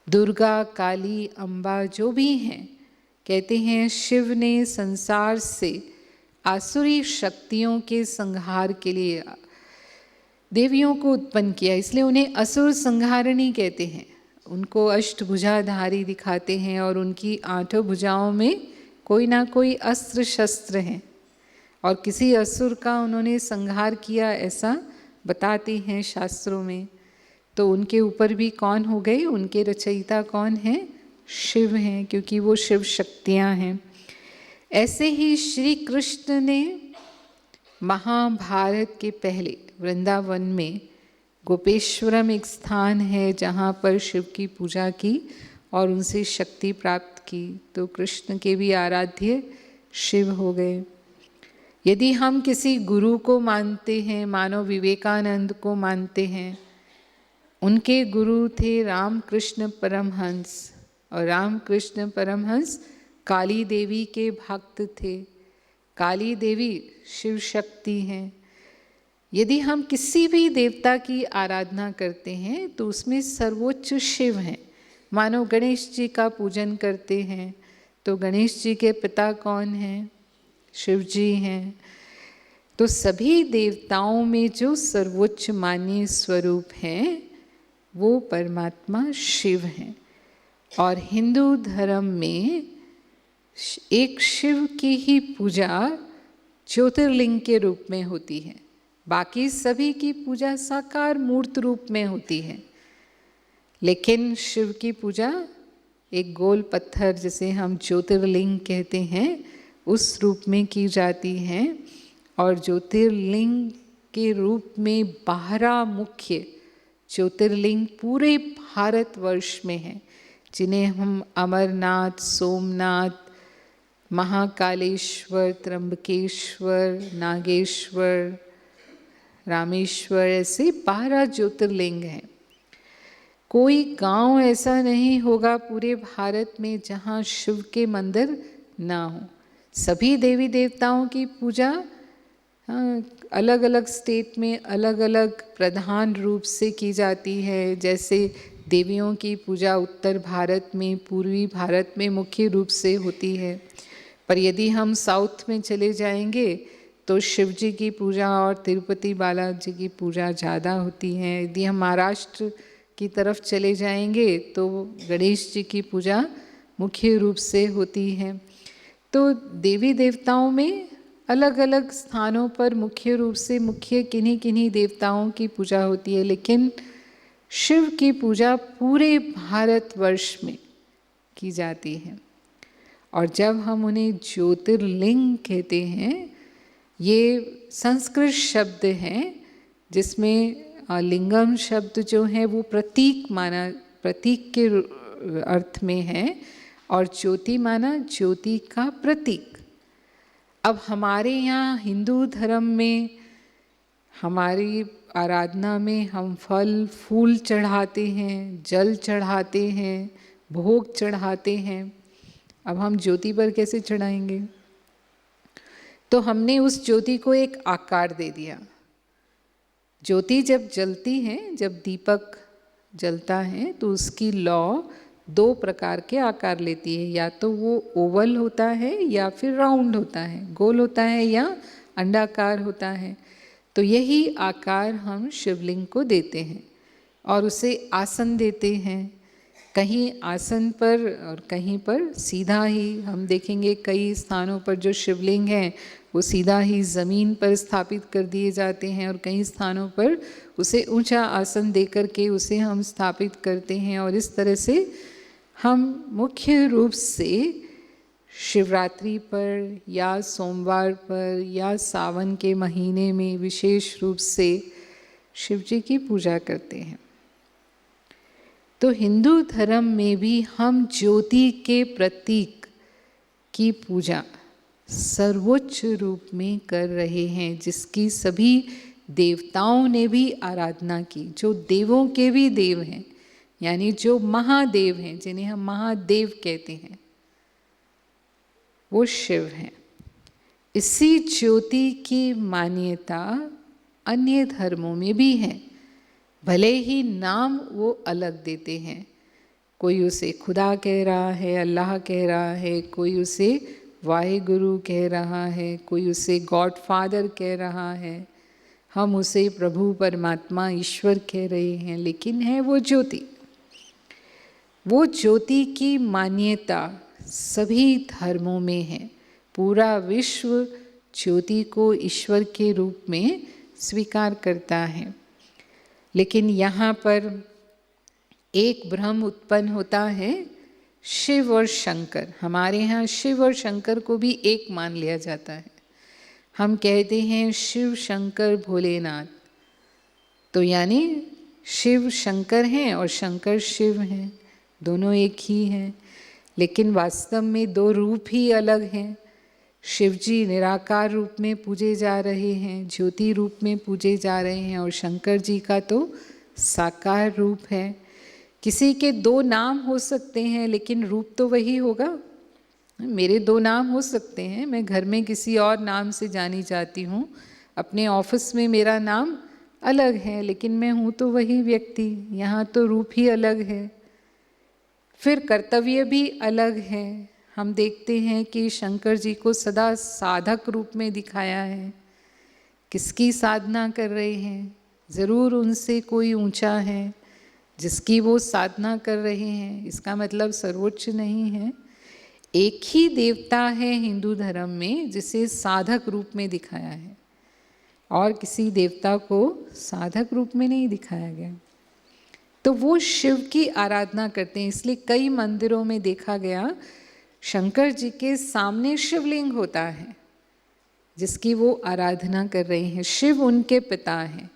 [SPEAKER 1] दुर्गा, काली, अम्बा जो भी हैं, कहते हैं शिव ने संसार से आसुरी शक्तियों के संहार के लिए देवियों को उत्पन्न किया, इसलिए उन्हें असुर संहारिणी कहते हैं। उनको अष्टभुजाधारी दिखाते हैं और उनकी 8 भुजाओं में कोई ना कोई अस्त्र शस्त्र हैं और किसी असुर का उन्होंने संहार किया ऐसा बताते हैं शास्त्रों में। तो उनके ऊपर भी कौन हो गए? उनके रचयिता कौन हैं? शिव हैं, क्योंकि वो शिव शक्तियाँ हैं। ऐसे ही श्री कृष्ण ने महाभारत के पहले वृंदावन में गोपेश्वरम एक स्थान है जहाँ पर शिव की पूजा की और उनसे शक्ति प्राप्त की, तो कृष्ण के भी आराध्य शिव हो गए। यदि हम किसी गुरु को मानते हैं, मानो विवेकानंद को मानते हैं, उनके गुरु थे रामकृष्ण परमहंस, और रामकृष्ण परमहंस काली देवी के भक्त थे। काली देवी शिव शक्ति हैं। यदि हम किसी भी देवता की आराधना करते हैं तो उसमें सर्वोच्च शिव हैं। मानो गणेश जी का पूजन करते हैं तो गणेश जी के पिता कौन हैं? शिव जी हैं। तो सभी देवताओं में जो सर्वोच्च मान्य स्वरूप हैं वो परमात्मा शिव हैं। और हिंदू धर्म में एक शिव की ही पूजा ज्योतिर्लिंग के रूप में होती है, बाकी सभी की पूजा साकार मूर्त रूप में होती है। लेकिन शिव की पूजा एक गोल पत्थर, जिसे हम ज्योतिर्लिंग कहते हैं, उस रूप में की जाती है। और ज्योतिर्लिंग के रूप में 12 मुख्य ज्योतिर्लिंग पूरे भारतवर्ष में हैं, जिन्हें हम अमरनाथ, सोमनाथ, महाकालेश्वर, त्र्यंबकेश्वर, नागेश्वर, रामेश्वर, ऐसे 12 ज्योतिर्लिंग हैं। कोई गांव ऐसा नहीं होगा पूरे भारत में जहां शिव के मंदिर ना हो। सभी देवी देवताओं की पूजा अलग अलग स्टेट में अलग अलग प्रधान रूप से की जाती है। जैसे देवियों की पूजा उत्तर भारत में, पूर्वी भारत में मुख्य रूप से होती है, पर यदि हम साउथ में चले जाएंगे तो शिव जी की पूजा और तिरुपति बालाजी की पूजा ज़्यादा होती है। यदि हम महाराष्ट्र की तरफ चले जाएंगे तो गणेश जी की पूजा मुख्य रूप से होती है। तो देवी देवताओं में अलग अलग स्थानों पर मुख्य रूप से मुख्य किन्हीं किन्हीं देवताओं की पूजा होती है, लेकिन शिव की पूजा पूरे भारतवर्ष में की जाती है। और जब हम उन्हें ज्योतिर्लिंग कहते हैं, ये संस्कृत शब्द हैं जिसमें लिंगम शब्द जो है वो प्रतीक माना, प्रतीक के अर्थ में है, और ज्योति माना ज्योति का प्रतीक। अब हमारे यहाँ हिंदू धर्म में, हमारी आराधना में हम फल फूल चढ़ाते हैं, जल चढ़ाते हैं, भोग चढ़ाते हैं। अब हम ज्योति पर कैसे चढ़ाएंगे? तो हमने उस ज्योति को एक आकार दे दिया। ज्योति जब जलती है, जब दीपक जलता है तो उसकी लौ 2 प्रकार के आकार लेती है, या तो वो ओवल होता है या फिर राउंड होता है, गोल होता है या अंडाकार होता है। तो यही आकार हम शिवलिंग को देते हैं और उसे आसन देते हैं। कहीं आसन पर और कहीं पर सीधा ही, हम देखेंगे कई स्थानों पर जो शिवलिंग हैं वो सीधा ही ज़मीन पर स्थापित कर दिए जाते हैं, और कई स्थानों पर उसे ऊंचा आसन देकर के उसे हम स्थापित करते हैं। और इस तरह से हम मुख्य रूप से शिवरात्रि पर या सोमवार पर या सावन के महीने में विशेष रूप से शिव जी की पूजा करते हैं। तो हिंदू धर्म में भी हम ज्योति के प्रतीक की पूजा सर्वोच्च रूप में कर रहे हैं, जिसकी सभी देवताओं ने भी आराधना की। जो देवों के भी देव हैं, यानी जो महादेव हैं, जिन्हें हम महादेव कहते हैं, वो शिव हैं। इसी ज्योति की मान्यता अन्य धर्मों में भी है, भले ही नाम वो अलग देते हैं। कोई उसे खुदा कह रहा है, अल्लाह कह रहा है, कोई उसे वाहेगुरु कह रहा है, कोई उसे गॉड फादर कह रहा है, हम उसे प्रभु परमात्मा ईश्वर कह रहे हैं, लेकिन है वो ज्योति। वो ज्योति की मान्यता सभी धर्मों में है। पूरा विश्व ज्योति को ईश्वर के रूप में स्वीकार करता है। लेकिन यहाँ पर एक भ्रम उत्पन्न होता है, शिव और शंकर। हमारे यहाँ शिव और शंकर को भी एक मान लिया जाता है। हम कहते हैं शिव शंकर भोलेनाथ, तो यानी शिव शंकर हैं और शंकर शिव हैं, दोनों एक ही हैं, लेकिन वास्तव में दो रूप ही अलग हैं। शिव जी निराकार रूप में पूजे जा रहे हैं, ज्योति रूप में पूजे जा रहे हैं, और शंकर जी का तो साकार रूप है। किसी के दो नाम हो सकते हैं लेकिन रूप तो वही होगा। मेरे दो नाम हो सकते हैं, मैं घर में किसी और नाम से जानी जाती हूँ, अपने ऑफिस में मेरा नाम अलग है, लेकिन मैं हूँ तो वही व्यक्ति। यहाँ तो रूप ही अलग है। फिर कर्तव्य भी अलग है। हम देखते हैं कि शंकर जी को सदा साधक रूप में दिखाया है। किसकी साधना कर रहे हैं? ज़रूर उनसे कोई ऊंचा है जिसकी वो साधना कर रहे हैं। इसका मतलब सर्वोच्च नहीं है। एक ही देवता है हिंदू धर्म में जिसे साधक रूप में दिखाया है, और किसी देवता को साधक रूप में नहीं दिखाया गया। तो वो शिव की आराधना करते हैं। इसलिए कई मंदिरों में देखा गया शंकर जी के सामने शिवलिंग होता है जिसकी वो आराधना कर रहे हैं। शिव उनके पिता हैं,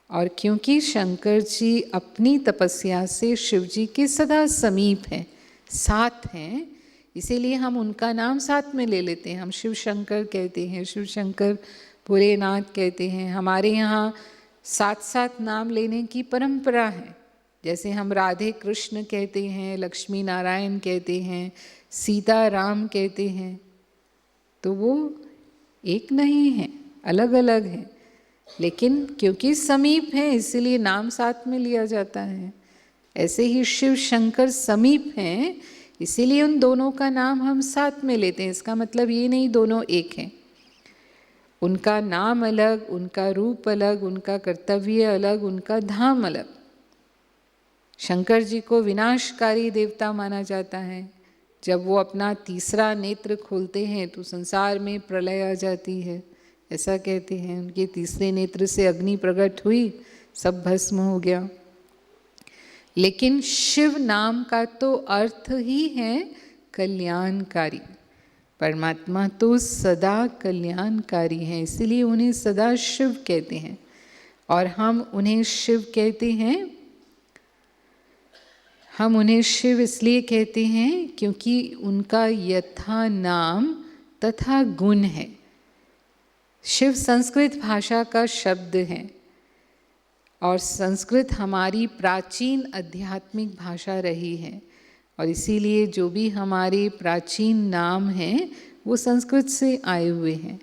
[SPEAKER 1] और क्योंकि शंकर जी अपनी तपस्या से शिव जी के सदा समीप हैं, साथ हैं, इसीलिए हम उनका नाम साथ में ले लेते हैं। हम शिव शंकर कहते हैं, शिव शंकर भोलेनाथ कहते हैं। हमारे यहाँ साथ साथ नाम लेने की परंपरा है। जैसे हम राधे कृष्ण कहते हैं, लक्ष्मी नारायण कहते हैं, सीता राम कहते हैं, तो वो एक नहीं है, अलग अलग हैं, लेकिन क्योंकि समीप हैं इसलिए नाम साथ में लिया जाता है। ऐसे ही शिव शंकर समीप हैं, इसीलिए उन दोनों का नाम हम साथ में लेते हैं। इसका मतलब ये नहीं दोनों एक हैं। उनका नाम अलग, उनका रूप अलग, उनका कर्तव्य अलग, उनका धाम अलग। शंकर जी को विनाशकारी देवता माना जाता है। जब वो अपना तीसरा नेत्र खोलते हैं तो संसार में प्रलय आ जाती है, ऐसा कहते हैं। उनके तीसरे नेत्र से अग्नि प्रकट हुई, सब भस्म हो गया। लेकिन शिव नाम का तो अर्थ ही है कल्याणकारी। परमात्मा तो सदा कल्याणकारी हैं, इसलिए उन्हें सदा शिव कहते हैं। और हम उन्हें शिव कहते हैं, हम उन्हें शिव इसलिए कहते हैं क्योंकि उनका यथा नाम तथा गुण है। शिव संस्कृत भाषा का शब्द है, और संस्कृत हमारी प्राचीन आध्यात्मिक भाषा रही है, और इसीलिए जो भी हमारे प्राचीन नाम हैं वो संस्कृत से आए हुए हैं।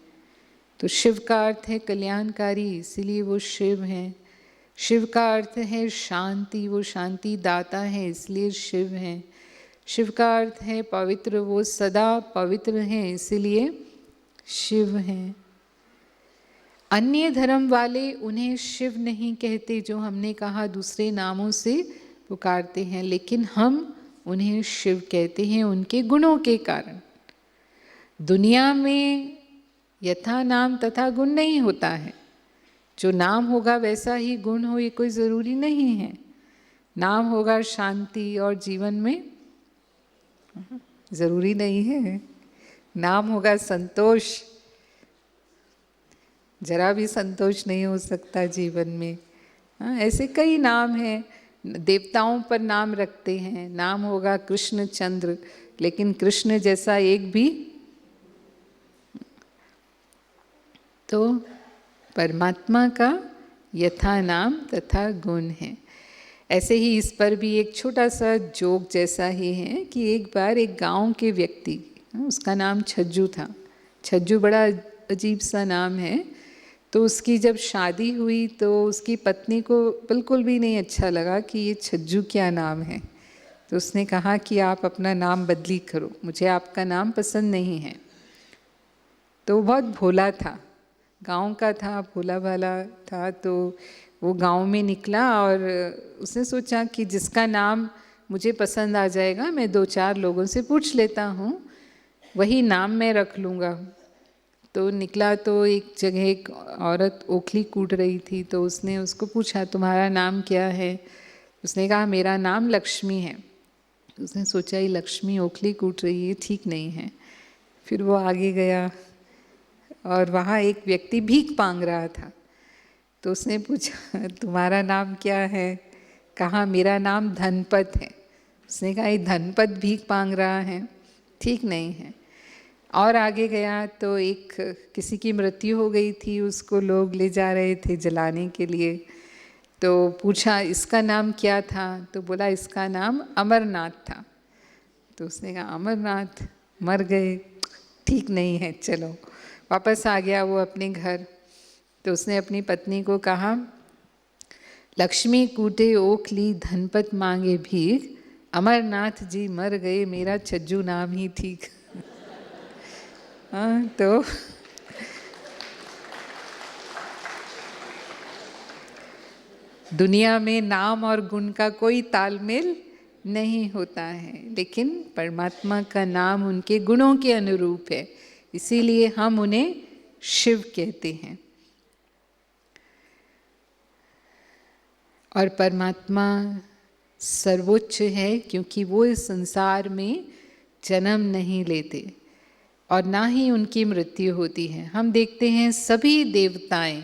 [SPEAKER 1] तो शिव का अर्थ है कल्याणकारी, इसीलिए वो शिव हैं। शिव का अर्थ है शांति, वो शांति दाता है, इसलिए शिव हैं। शिव का अर्थ है पवित्र, वो सदा पवित्र हैं, इसीलिए शिव हैं। अन्य धर्म वाले उन्हें शिव नहीं कहते, जो हमने कहा दूसरे नामों से पुकारते हैं, लेकिन हम उन्हें शिव कहते हैं उनके गुणों के कारण। दुनिया में यथा नाम तथा गुण नहीं होता है। जो नाम होगा वैसा ही गुण हो, ये कोई ज़रूरी नहीं है। नाम होगा शांति और जीवन में ज़रूरी नहीं है। नाम होगा संतोष, जरा भी संतोष नहीं हो सकता जीवन में। हाँ, ऐसे कई नाम हैं। देवताओं पर नाम रखते हैं, नाम होगा कृष्ण चंद्र, लेकिन कृष्ण जैसा एक भी। तो परमात्मा का यथा नाम तथा गुण है। ऐसे ही इस पर भी एक छोटा सा जोक जैसा ही है कि एक बार एक गांव के व्यक्ति, उसका नाम छज्जू था। छज्जू बड़ा अजीब सा नाम है। तो उसकी जब शादी हुई तो उसकी पत्नी को बिल्कुल भी नहीं अच्छा लगा कि ये छज्जू क्या नाम है। तो उसने कहा कि आप अपना नाम बदली करो, मुझे आपका नाम पसंद नहीं है। तो वो बहुत भोला था, गांव का था, भोला भाला था। तो वो गांव में निकला और उसने सोचा कि जिसका नाम मुझे पसंद आ जाएगा, मैं 2-4 लोगों से पूछ लेता हूँ, वही नाम मैं रख लूँगा। तो निकला तो एक जगह एक औरत ओखली कूट रही थी। तो उसने उसको पूछा, तुम्हारा नाम क्या है? उसने कहा, मेरा नाम लक्ष्मी है। तो उसने सोचा ये लक्ष्मी ओखली कूट रही है, ठीक नहीं है। फिर वो आगे गया और वहाँ एक व्यक्ति भीख मांग रहा था। तो उसने पूछा तुम्हारा नाम क्या है? कहा मेरा नाम धनपत है। उसने कहा ये धनपत भीख मांग रहा है, ठीक नहीं है। और आगे गया तो एक किसी की मृत्यु हो गई थी, उसको लोग ले जा रहे थे जलाने के लिए। तो पूछा इसका नाम क्या था? तो बोला इसका नाम अमरनाथ था। तो उसने कहा अमरनाथ मर गए, ठीक नहीं है, चलो। वापस आ गया वो अपने घर। तो उसने अपनी पत्नी को कहा लक्ष्मी कूटे ओखली धनपत मांगे भीख, अमरनाथ जी मर गए, मेरा छज्जू नाम ही ठीक। हाँ, तो दुनिया में नाम और गुण का कोई तालमेल नहीं होता है, लेकिन परमात्मा का नाम उनके गुणों के अनुरूप है, इसीलिए हम उन्हें शिव कहते हैं। और परमात्मा सर्वोच्च है क्योंकि वो इस संसार में जन्म नहीं लेते और ना ही उनकी मृत्यु होती है। हम देखते हैं सभी देवताएं,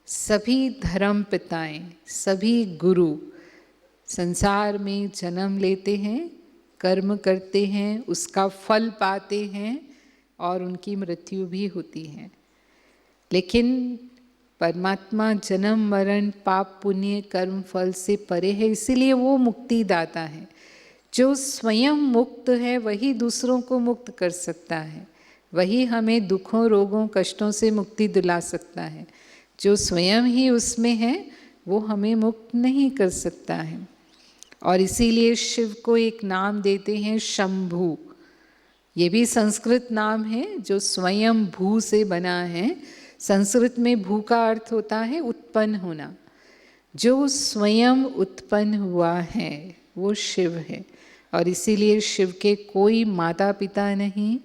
[SPEAKER 1] सभी धर्म पिताएं, सभी गुरु संसार में जन्म लेते हैं, कर्म करते हैं, उसका फल पाते हैं और उनकी मृत्यु भी होती है। लेकिन परमात्मा जन्म मरण पाप पुण्य कर्म फल से परे है, इसीलिए वो मुक्तिदाता है। जो स्वयं मुक्त है वही दूसरों को मुक्त कर सकता है, वही हमें दुखों रोगों कष्टों से मुक्ति दिला सकता है। जो स्वयं ही उसमें है वो हमें मुक्त नहीं कर सकता है। और इसीलिए शिव को एक नाम देते हैं शंभु। ये भी संस्कृत नाम है जो स्वयं भू से बना है। संस्कृत में भू का अर्थ होता है उत्पन्न होना। जो स्वयं उत्पन्न हुआ है वो शिव है। और इसीलिए शिव के कोई माता पिता नहीं,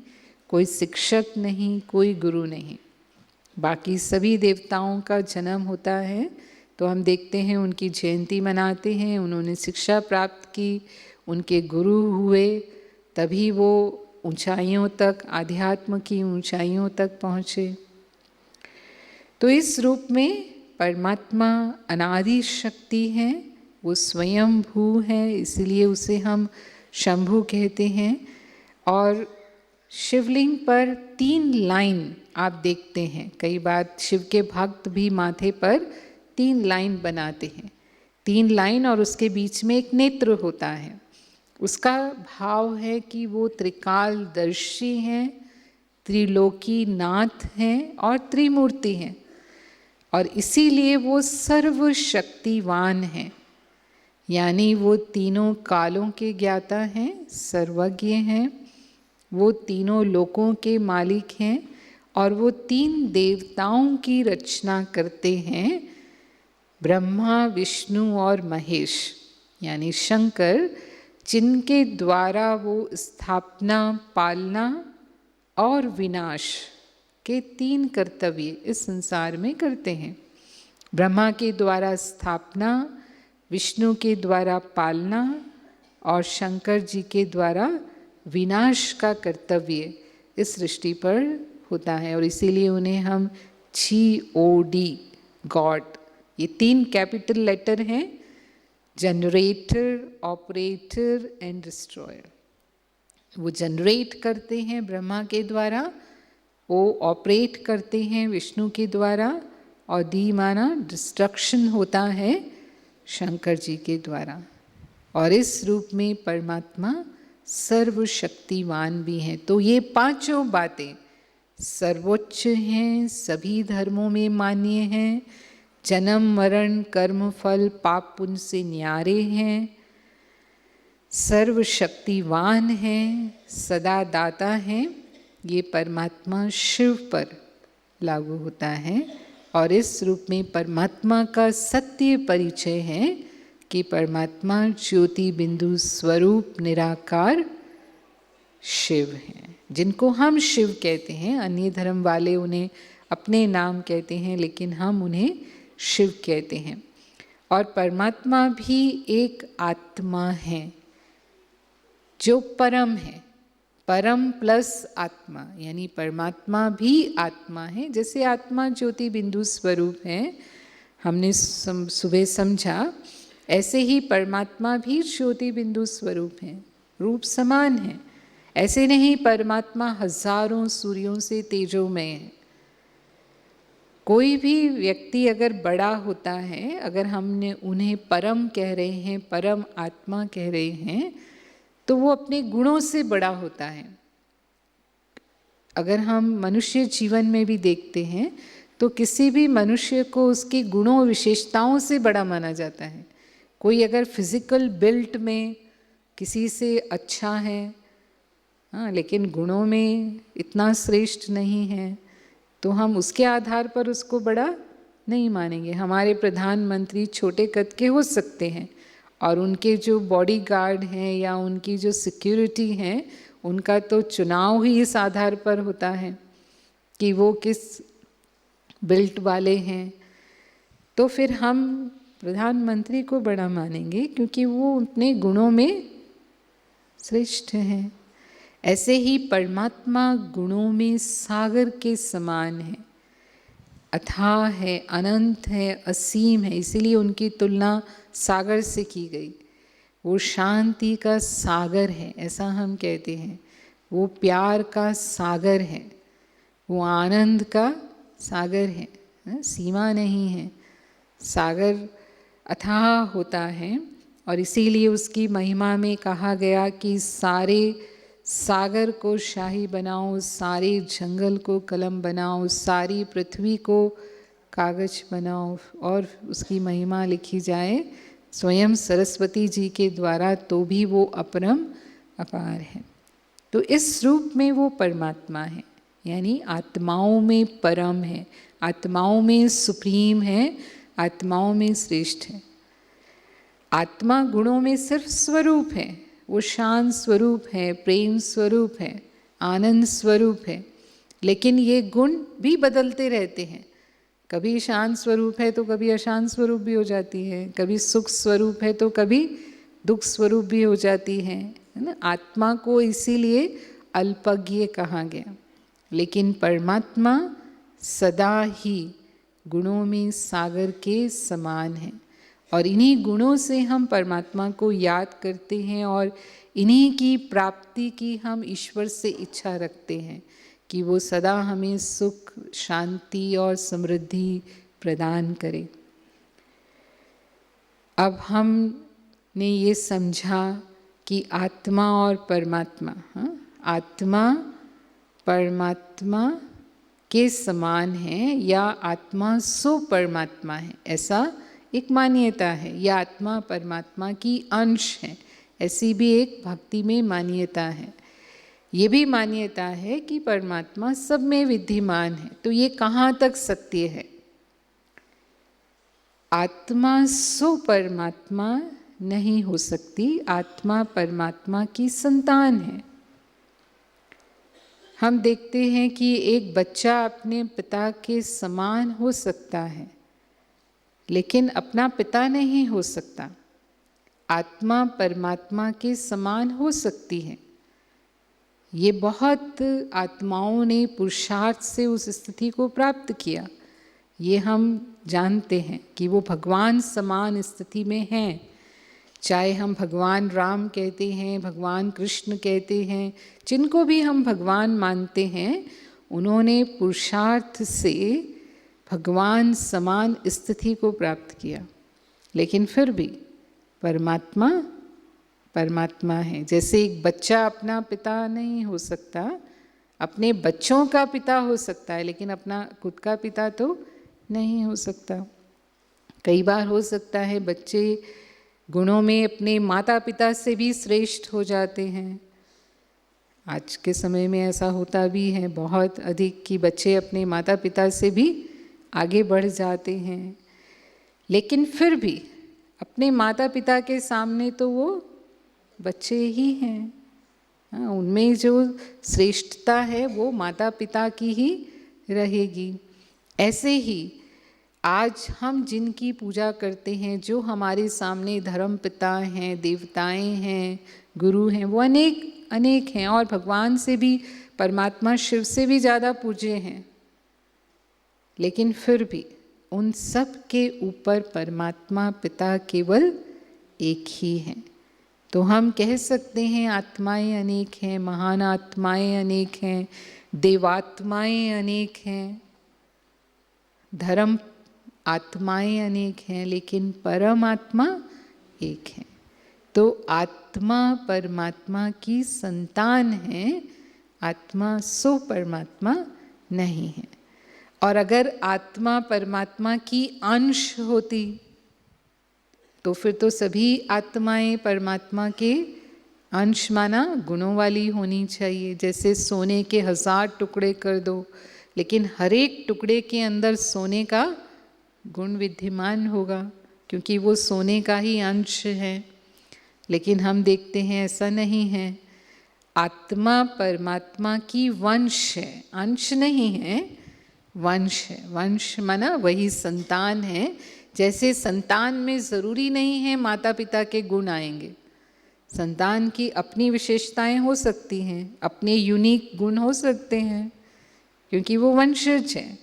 [SPEAKER 1] कोई शिक्षक नहीं, कोई गुरु नहीं। बाकी सभी देवताओं का जन्म होता है तो हम देखते हैं उनकी जयंती मनाते हैं, उन्होंने शिक्षा प्राप्त की, उनके गुरु हुए, तभी वो ऊंचाइयों तक, आध्यात्म की ऊंचाइयों तक पहुँचे। तो इस रूप में परमात्मा अनादि शक्ति है, वो स्वयं भू है, इसलिए उसे हम शंभु कहते हैं। और शिवलिंग पर 3 लाइन आप देखते हैं, कई बार शिव के भक्त भी माथे पर 3 लाइन बनाते हैं। 3 लाइन और उसके बीच में एक नेत्र होता है। उसका भाव है कि वो त्रिकालदर्शी हैं, त्रिलोकी नाथ हैं और त्रिमूर्ति हैं, और इसीलिए वो सर्वशक्तिवान हैं। यानी वो तीनों कालों के ज्ञाता हैं, सर्वज्ञ हैं, वो तीनों लोकों के मालिक हैं और वो 3 देवताओं की रचना करते हैं, ब्रह्मा विष्णु और महेश यानी शंकर, जिनके द्वारा वो स्थापना, पालना और विनाश के 3 कर्तव्य इस संसार में करते हैं। ब्रह्मा के द्वारा स्थापना, विष्णु के द्वारा पालना और शंकर जी के द्वारा विनाश का कर्तव्य इस सृष्टि पर होता है। और इसीलिए उन्हें हम GOD, गॉड, ये 3 कैपिटल लेटर हैं, जनरेटर, ऑपरेटर एंड डिस्ट्रॉयर। वो जनरेट करते हैं ब्रह्मा के द्वारा, वो ऑपरेट करते हैं विष्णु के द्वारा, और डी माना डिस्ट्रक्शन होता है शंकर जी के द्वारा। और इस रूप में परमात्मा सर्वशक्तिवान भी हैं। तो ये 5 बातें सर्वोच्च हैं, सभी धर्मों में मान्य हैं, जन्म मरण कर्म फल पाप पुण्य से न्यारे हैं, सर्वशक्तिवान हैं, सदा दाता हैं, ये परमात्मा शिव पर लागू होता है। और इस रूप में परमात्मा का सत्य परिचय है कि परमात्मा ज्योति बिंदु स्वरूप निराकार शिव हैं, जिनको हम शिव कहते हैं। अन्य धर्म वाले उन्हें अपने नाम कहते हैं, लेकिन हम उन्हें शिव कहते हैं। और परमात्मा भी एक आत्मा है जो परम है, परम प्लस आत्मा, यानी परमात्मा भी आत्मा है। जैसे आत्मा ज्योति बिंदु स्वरूप है, हमने सुबह समझा, ऐसे ही परमात्मा भी ज्योति बिंदु स्वरूप हैं, रूप समान है। ऐसे नहीं परमात्मा हजारों सूर्यों से तेजोमय है। कोई भी व्यक्ति अगर बड़ा होता है, अगर हमने उन्हें परम कह रहे हैं, परम आत्मा कह रहे हैं, तो वो अपने गुणों से बड़ा होता है। अगर हम मनुष्य जीवन में भी देखते हैं तो किसी भी मनुष्य को उसके गुणों विशेषताओं से बड़ा माना जाता है। कोई अगर फिजिकल बिल्ट में किसी से अच्छा है, हाँ, लेकिन गुणों में इतना श्रेष्ठ नहीं है, तो हम उसके आधार पर उसको बड़ा नहीं मानेंगे। हमारे प्रधानमंत्री छोटे कद के हो सकते हैं और उनके जो बॉडीगार्ड हैं या उनकी जो सिक्योरिटी हैं, उनका तो चुनाव ही इस आधार पर होता है कि वो किस बिल्ट वाले हैं। तो फिर हम प्रधानमंत्री को बड़ा मानेंगे क्योंकि वो अपने गुणों में श्रेष्ठ हैं। ऐसे ही परमात्मा गुणों में सागर के समान है, अथाह है, अनंत है, असीम है, इसीलिए उनकी तुलना सागर से की गई। वो शांति का सागर है, ऐसा हम कहते हैं। वो प्यार का सागर है, वो आनंद का सागर है, सीमा नहीं है। सागर अथाह होता है और इसीलिए उसकी महिमा में कहा गया कि सारे सागर को शाही बनाओ, सारे जंगल को कलम बनाओ, सारी पृथ्वी को कागज बनाओ और उसकी महिमा लिखी जाए स्वयं सरस्वती जी के द्वारा, तो भी वो अपरम अपार है। तो इस रूप में वो परमात्मा है, यानी आत्माओं में परम है, आत्माओं में सुप्रीम है, आत्माओं में श्रेष्ठ है। आत्मा गुणों में सिर्फ स्वरूप है, वो शांत स्वरूप है, प्रेम स्वरूप है, आनंद स्वरूप है। लेकिन ये गुण भी बदलते रहते हैं। कभी शांत स्वरूप है तो कभी अशांत स्वरूप भी हो जाती है, कभी सुख स्वरूप है तो कभी दुख स्वरूप भी हो जाती है ना। आत्मा को इसीलिए अल्पज्ञ कहा गया। लेकिन परमात्मा सदा ही गुणों में सागर के समान है और इन्हीं गुणों से हम परमात्मा को याद करते हैं और इन्हीं की प्राप्ति की हम ईश्वर से इच्छा रखते हैं कि वो सदा हमें सुख, शांति और समृद्धि प्रदान करे। अब हमने ये समझा कि आत्मा और परमात्मा, आत्मा परमात्मा के समान है या आत्मा सो परमात्मा है, ऐसा एक मान्यता है। या आत्मा परमात्मा की अंश है, ऐसी भी एक भक्ति में मान्यता है। ये भी मान्यता है कि परमात्मा सब में विद्यमान है। तो ये कहाँ तक सत्य है? आत्मा सो परमात्मा नहीं हो सकती, आत्मा परमात्मा की संतान है। हम देखते हैं कि एक बच्चा अपने पिता के समान हो सकता है लेकिन अपना पिता नहीं हो सकता। आत्मा परमात्मा के समान हो सकती है। ये बहुत आत्माओं ने पुरुषार्थ से उस स्थिति को प्राप्त किया। ये हम जानते हैं कि वो भगवान समान स्थिति में हैं। चाहे हम भगवान राम कहते हैं, भगवान कृष्ण कहते हैं, जिनको भी हम भगवान मानते हैं, उन्होंने पुरुषार्थ से भगवान समान स्थिति को प्राप्त किया। लेकिन फिर भी परमात्मा परमात्मा है। जैसे एक बच्चा अपना पिता नहीं हो सकता, अपने बच्चों का पिता हो सकता है लेकिन अपना खुद का पिता तो नहीं हो सकता। कई बार हो सकता है बच्चे गुणों में अपने माता पिता से भी श्रेष्ठ हो जाते हैं। आज के समय में ऐसा होता भी है बहुत अधिक कि बच्चे अपने माता पिता से भी आगे बढ़ जाते हैं। लेकिन फिर भी अपने माता पिता के सामने तो वो बच्चे ही हैं। उनमें जो श्रेष्ठता है वो माता पिता की ही रहेगी। ऐसे ही आज हम जिनकी पूजा करते हैं, जो हमारे सामने धर्म पिता हैं, देवताएं हैं, गुरु हैं, वो अनेक अनेक हैं और भगवान से भी, परमात्मा शिव से भी ज़्यादा पूज्य हैं। लेकिन फिर भी उन सब के ऊपर परमात्मा पिता केवल एक ही हैं। तो हम कह सकते हैं आत्माएं अनेक हैं, महान आत्माएं अनेक हैं, देवात्माएं अनेक हैं, धर्म आत्माएं अनेक हैं, लेकिन परमात्मा एक है। तो आत्मा परमात्मा की संतान है, आत्मा सो परमात्मा नहीं है। और अगर आत्मा परमात्मा की अंश होती तो फिर तो सभी आत्माएं परमात्मा के अंश माना गुणों वाली होनी चाहिए। जैसे सोने के 1000 टुकड़े कर दो, लेकिन हर एक टुकड़े के अंदर सोने का गुण विद्यमान होगा, क्योंकि वो सोने का ही अंश है। लेकिन हम देखते हैं ऐसा नहीं है। आत्मा परमात्मा की वंश है, अंश नहीं है, वंश है। वंश माना वही संतान है। जैसे संतान में ज़रूरी नहीं है माता पिता के गुण आएंगे, संतान की अपनी विशेषताएं हो सकती हैं, अपने यूनिक गुण हो सकते हैं, क्योंकि वो वंशज है।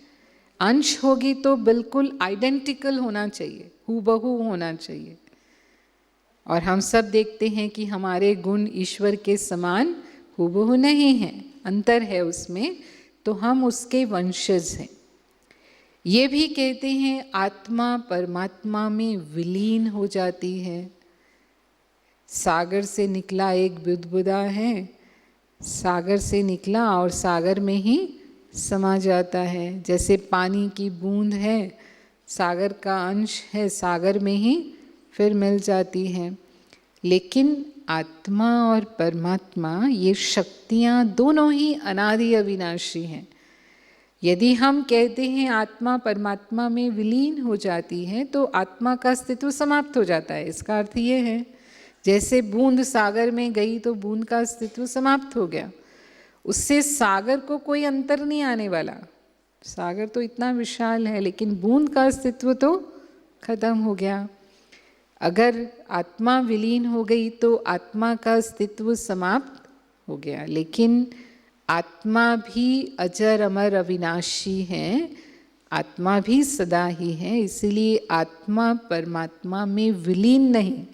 [SPEAKER 1] अंश होगी तो बिल्कुल आइडेंटिकल होना चाहिए, हूबहू होना चाहिए। और हम सब देखते हैं कि हमारे गुण ईश्वर के समान हूबहू नहीं हैं, अंतर है उसमें, तो हम उसके वंशज हैं। ये भी कहते हैं आत्मा परमात्मा में विलीन हो जाती है। सागर से निकला एक बुदबुदा है, सागर से निकला और सागर में ही समा जाता है। जैसे पानी की बूंद है, सागर का अंश है, सागर में ही फिर मिल जाती है। लेकिन आत्मा और परमात्मा ये शक्तियाँ दोनों ही अनादि अविनाशी हैं। यदि हम कहते हैं आत्मा परमात्मा में विलीन हो जाती है तो आत्मा का अस्तित्व समाप्त हो जाता है। इसका अर्थ ये है, जैसे बूंद सागर में गई तो बूंद का अस्तित्व समाप्त हो गया, उससे सागर को कोई अंतर नहीं आने वाला। सागर तो इतना विशाल है, लेकिन बूंद का अस्तित्व तो खत्म हो गया। अगर आत्मा विलीन हो गई तो आत्मा का अस्तित्व समाप्त हो गया। लेकिन आत्मा भी अजर अमर अविनाशी है, आत्मा भी सदा ही है। इसीलिए आत्मा परमात्मा में विलीन नहीं,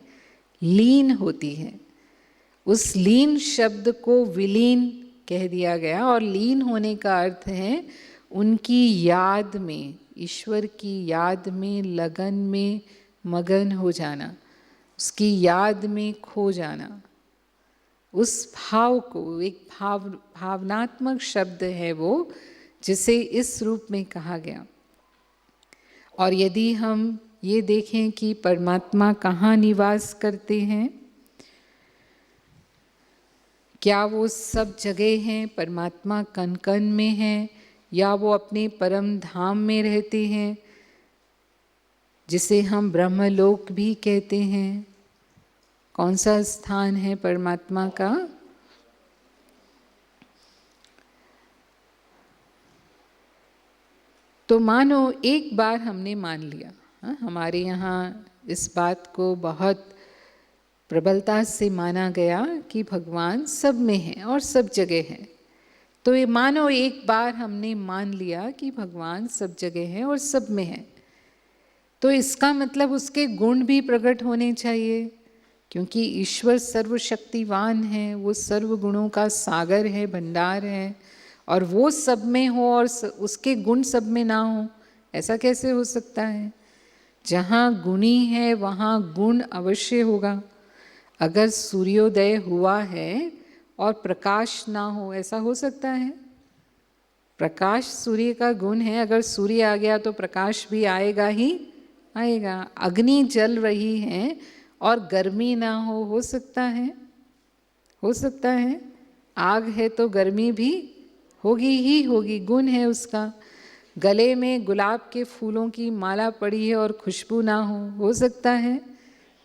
[SPEAKER 1] लीन होती है। उस लीन शब्द को विलीन कह दिया गया, और लीन होने का अर्थ है उनकी याद में, ईश्वर की याद में, लगन में मगन हो जाना, उसकी याद में खो जाना। उस भाव को, एक भावनात्मक शब्द है वो, जिसे इस रूप में कहा गया। और यदि हम ये देखें कि परमात्मा कहाँ निवास करते हैं, क्या वो सब जगह हैं? परमात्मा कण कण में हैं, या वो अपने परम धाम में रहते हैं, जिसे हम ब्रह्मलोक भी कहते हैं? कौन सा स्थान है परमात्मा का? तो मानो एक बार हमने मान लिया, हमारे यहाँ इस बात को बहुत प्रबलता से माना गया कि भगवान सब में है और सब जगह है। तो ये मानो एक बार हमने मान लिया कि भगवान सब जगह है और सब में है, तो इसका मतलब उसके गुण भी प्रकट होने चाहिए, क्योंकि ईश्वर सर्वशक्तिवान है, वो सर्व गुणों का सागर है, भंडार है। और वो सब में हो और उसके गुण सब में ना हो, ऐसा कैसे हो सकता है? जहाँ गुणी है वहाँ गुण अवश्य होगा। अगर सूर्योदय हुआ है और प्रकाश ना हो, ऐसा हो सकता है? प्रकाश सूर्य का गुण है, अगर सूर्य आ गया तो प्रकाश भी आएगा ही आएगा। अग्नि जल रही है और गर्मी ना हो सकता है? हो सकता है? आग है तो गर्मी भी होगी ही होगी, गुण है उसका। गले में गुलाब के फूलों की माला पड़ी है और खुशबू ना हो सकता है?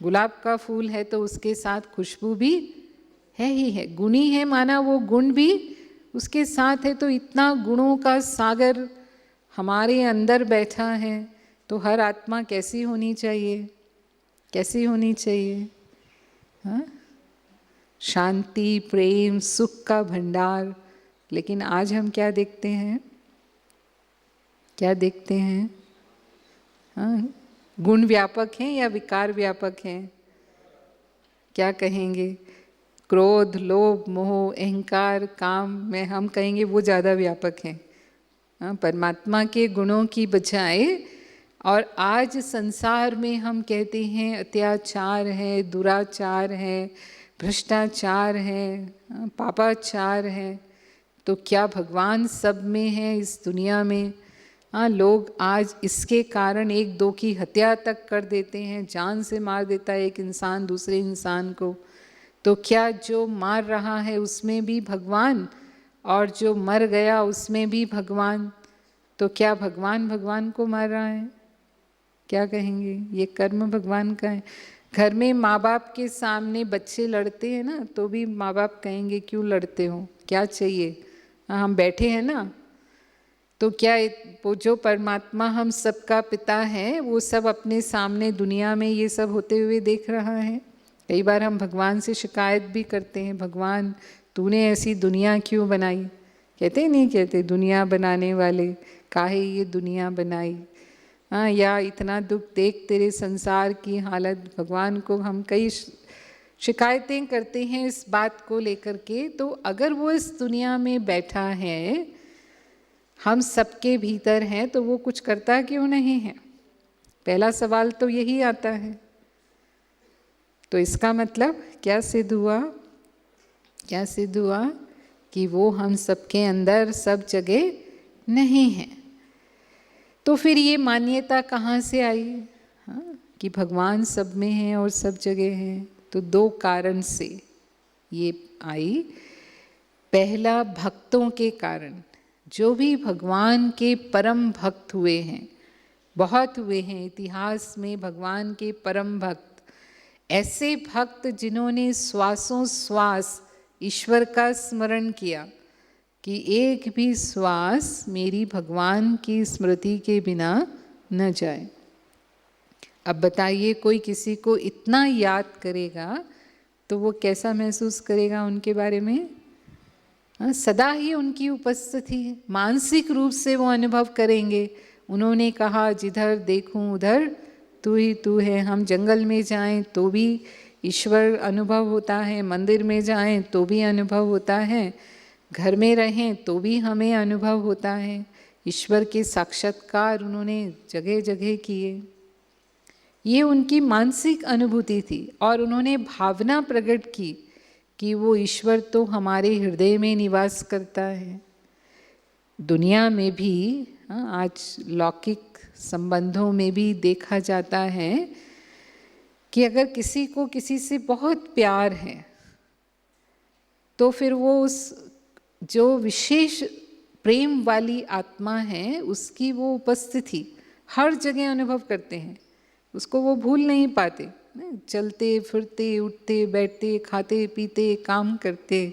[SPEAKER 1] गुलाब का फूल है तो उसके साथ खुशबू भी है ही है, गुणी है, माना वो गुण भी उसके साथ है। तो इतना गुणों का सागर हमारे अंदर बैठा है, तो हर आत्मा कैसी होनी चाहिए? कैसी होनी चाहिए? हाँ, शांति, प्रेम, सुख का भंडार। लेकिन आज हम क्या देखते हैं? क्या देखते हैं? हाँ, गुण व्यापक हैं या विकार व्यापक हैं? क्या कहेंगे? क्रोध, लोभ, मोह, अहंकार, काम में हम कहेंगे वो ज़्यादा व्यापक हैं। हाँ, परमात्मा के गुणों की बजाय। और आज संसार में हम कहते हैं अत्याचार है, दुराचार है, भ्रष्टाचार है, पापाचार है। तो क्या भगवान सब में है इस दुनिया में? हाँ, लोग आज इसके कारण एक दो की हत्या तक कर देते हैं, जान से मार देता है एक इंसान दूसरे इंसान को। तो क्या जो मार रहा है उसमें भी भगवान, और जो मर गया उसमें भी भगवान? तो क्या भगवान भगवान को मार रहा है? क्या कहेंगे? ये कर्म भगवान का है। घर में माँ बाप के सामने बच्चे लड़ते हैं ना, तो भी माँ बाप कहेंगे क्यों लड़ते हो, क्या चाहिए? हम बैठे हैं ना। तो क्या वो जो परमात्मा हम सबका पिता है वो सब अपने सामने दुनिया में ये सब होते हुए देख रहा है? कई बार हम भगवान से शिकायत भी करते हैं, भगवान तूने ऐसी दुनिया क्यों बनाई? कहते नहीं कहते, दुनिया बनाने वाले काहे ये दुनिया बनाई? हाँ, या इतना दुख देख तेरे संसार की हालत। भगवान को हम कई शिकायतें करते हैं इस बात को लेकर के। तो अगर वो इस दुनिया में बैठा है, हम सबके भीतर हैं, तो वो कुछ करता क्यों नहीं है? पहला सवाल तो यही आता है। तो इसका मतलब क्या सिद्ध हुआ? क्या सिद्ध हुआ? कि वो हम सबके अंदर सब जगह नहीं है। तो फिर ये मान्यता कहाँ से आई? हाँ, कि भगवान सब में है और सब जगह है। तो दो कारण से ये आई। पहला, भक्तों के कारण। जो भी भगवान के परम भक्त हुए हैं, बहुत हुए हैं इतिहास में भगवान के परम भक्त, ऐसे भक्त जिन्होंने श्वासों श्वास ईश्वर का स्मरण किया कि एक भी श्वास मेरी भगवान की स्मृति के बिना न जाए। अब बताइए, कोई किसी को इतना याद करेगा तो वो कैसा महसूस करेगा उनके बारे में? सदा ही उनकी उपस्थिति मानसिक रूप से वो अनुभव करेंगे। उन्होंने कहा जिधर देखूं उधर तू ही तू है। हम जंगल में जाएं तो भी ईश्वर अनुभव होता है, मंदिर में जाएं तो भी अनुभव होता है, घर में रहें तो भी हमें अनुभव होता है। ईश्वर के साक्षात्कार उन्होंने जगह जगह किए। ये उनकी मानसिक अनुभूति थी। और उन्होंने भावना प्रकट की कि वो ईश्वर तो हमारे हृदय में निवास करता है। दुनिया में भी आज लौकिक संबंधों में भी देखा जाता है कि अगर किसी को किसी से बहुत प्यार है तो फिर वो उस जो विशेष प्रेम वाली आत्मा है उसकी वो उपस्थिति हर जगह अनुभव करते हैं। उसको वो भूल नहीं पाते। चलते फिरते, उठते बैठते, खाते पीते, काम करते।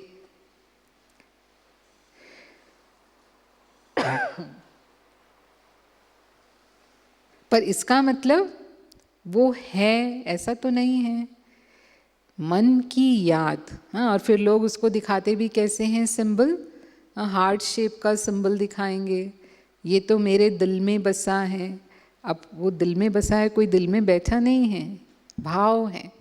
[SPEAKER 1] पर इसका मतलब वो है ऐसा तो नहीं है। मन की याद। हाँ, और फिर लोग उसको दिखाते भी कैसे हैं? सिंबल, हार्ट शेप का सिंबल दिखाएंगे, ये तो मेरे दिल में बसा है। अब वो दिल में बसा है, कोई दिल में बैठा नहीं है, भाव है।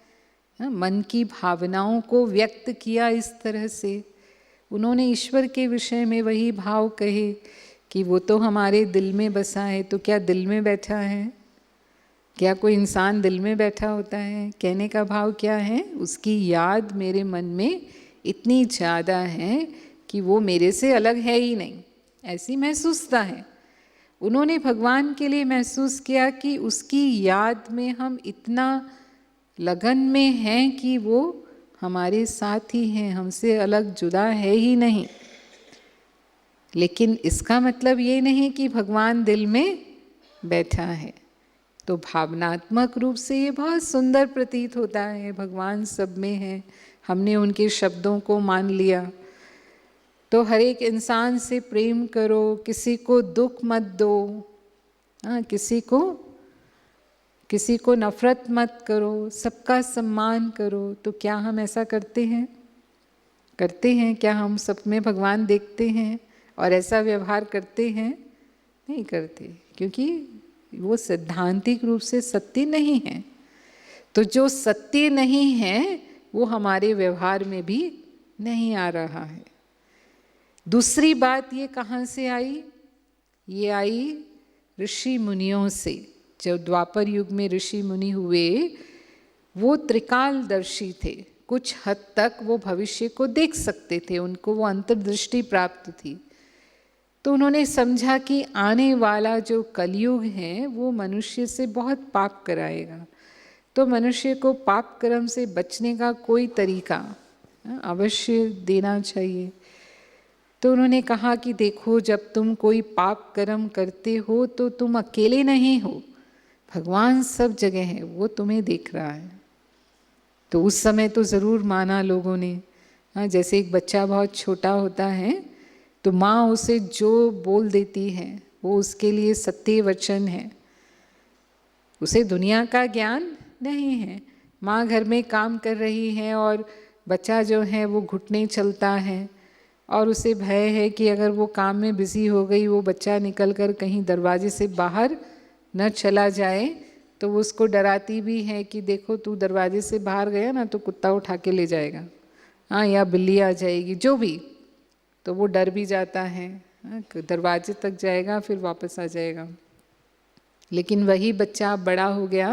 [SPEAKER 1] मन की भावनाओं को व्यक्त किया इस तरह से। उन्होंने ईश्वर के विषय में वही भाव कहे कि वो तो हमारे दिल में बसा है। तो क्या दिल में बैठा है? क्या कोई इंसान दिल में बैठा होता है? कहने का भाव क्या है? उसकी याद मेरे मन में इतनी ज़्यादा है कि वो मेरे से अलग है ही नहीं, ऐसी महसूसता है। उन्होंने भगवान के लिए महसूस किया कि उसकी याद में हम इतना लगन में हैं कि वो हमारे साथ ही हैं, हमसे अलग जुदा है ही नहीं। लेकिन इसका मतलब ये नहीं कि भगवान दिल में बैठा है। तो भावनात्मक रूप से ये बहुत सुंदर प्रतीत होता है, भगवान सब में है। हमने उनके शब्दों को मान लिया। तो हर एक इंसान से प्रेम करो, किसी को दुख मत दो, किसी को नफरत मत करो, सबका सम्मान करो। तो क्या हम ऐसा करते हैं? करते हैं क्या? हम सब में भगवान देखते हैं और ऐसा व्यवहार करते हैं? नहीं करते, क्योंकि वो सैद्धांतिक रूप से सत्य नहीं है। तो जो सत्य नहीं है वो हमारे व्यवहार में भी नहीं आ रहा है। दूसरी बात ये कहाँ से आई? ये आई ऋषि मुनियों से। जब द्वापर युग में ऋषि मुनि हुए वो त्रिकालदर्शी थे, कुछ हद तक वो भविष्य को देख सकते थे, उनको वो अंतर्दृष्टि प्राप्त थी। तो उन्होंने समझा कि आने वाला जो कलयुग है वो मनुष्य से बहुत पाप कराएगा, तो मनुष्य को पाप कर्म से बचने का कोई तरीका अवश्य देना चाहिए। तो उन्होंने कहा कि देखो, जब तुम कोई पाप कर्म करते हो तो तुम अकेले नहीं हो, भगवान सब जगह है, वो तुम्हें देख रहा है। तो उस समय तो ज़रूर माना लोगों ने। हाँ, जैसे एक बच्चा बहुत छोटा होता है तो माँ उसे जो बोल देती है वो उसके लिए सत्य वचन है, उसे दुनिया का ज्ञान नहीं है। माँ घर में काम कर रही है और बच्चा जो है वो घुटने चलता है और उसे भय है कि अगर वो काम में बिजी हो गई, वो बच्चा निकल कर कहीं दरवाजे से बाहर न चला जाए, तो वो उसको डराती भी है कि देखो तू दरवाजे से बाहर गया ना तो कुत्ता उठा के ले जाएगा, हाँ, या बिल्ली आ जाएगी, जो भी। तो वो डर भी जाता है, दरवाजे तक जाएगा फिर वापस आ जाएगा। लेकिन वही बच्चा बड़ा हो गया,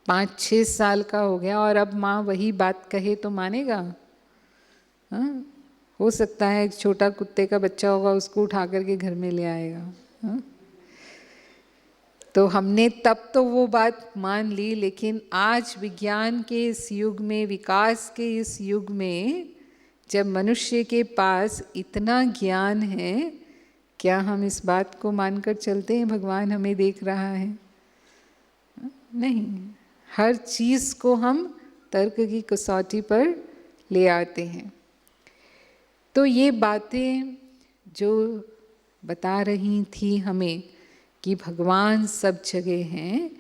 [SPEAKER 1] 5-6 साल का हो गया और अब माँ वही बात कहे तो मानेगा? हाँ, हो सकता है एक छोटा कुत्ते का बच्चा होगा, उसको उठा करके घर में ले आएगा। हाँ? तो हमने तब तो वो बात मान ली, लेकिन आज विज्ञान के इस युग में, विकास के इस युग में, जब मनुष्य के पास इतना ज्ञान है, क्या हम इस बात को मानकर चलते हैं भगवान हमें देख रहा है? नहीं। हर चीज़ को हम तर्क की कसौटी पर ले आते हैं। तो ये बातें जो बता रही थी हमें कि भगवान सब जगह हैं,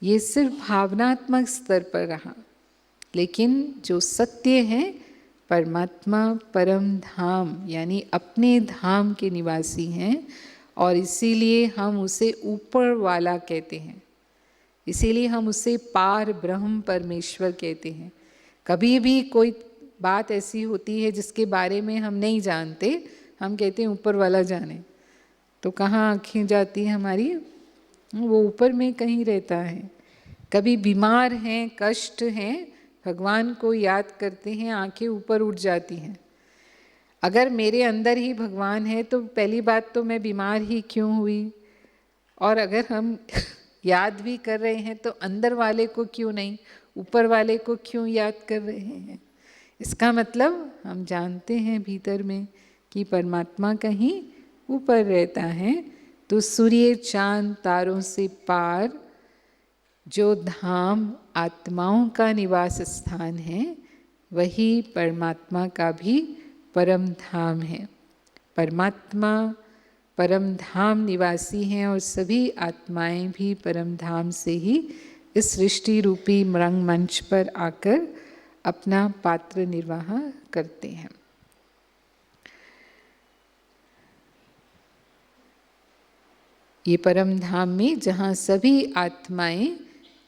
[SPEAKER 1] ये सिर्फ भावनात्मक स्तर पर रहा, लेकिन जो सत्य है परमात्मा परम धाम यानी अपने धाम के निवासी हैं, और इसीलिए हम उसे ऊपर वाला कहते हैं, इसीलिए हम उसे पार ब्रह्म परमेश्वर कहते हैं। कभी भी कोई बात ऐसी होती है जिसके बारे में हम नहीं जानते, हम कहते हैं ऊपर वाला जाने, तो कहाँ आँखें जाती है हमारी? वो ऊपर में कहीं रहता है। कभी बीमार हैं, कष्ट हैं, भगवान को याद करते हैं, आंखें ऊपर उठ जाती हैं। अगर मेरे अंदर ही भगवान है तो पहली बात तो मैं बीमार ही क्यों हुई? और अगर हम याद भी कर रहे हैं तो अंदर वाले को क्यों नहीं, ऊपर वाले को क्यों याद कर रहे हैं? इसका मतलब हम जानते हैं भीतर में कि परमात्मा कहीं ऊपर रहता है। तो सूर्य चांद तारों से पार जो धाम आत्माओं का निवास स्थान है, वही परमात्मा का भी परम धाम है। परमात्मा परम धाम निवासी हैं और सभी आत्माएं भी परम धाम से ही इस सृष्टि रूपी रंगमंच पर आकर अपना पात्र निर्वाह करते हैं। ये परम धाम में जहाँ सभी आत्माएं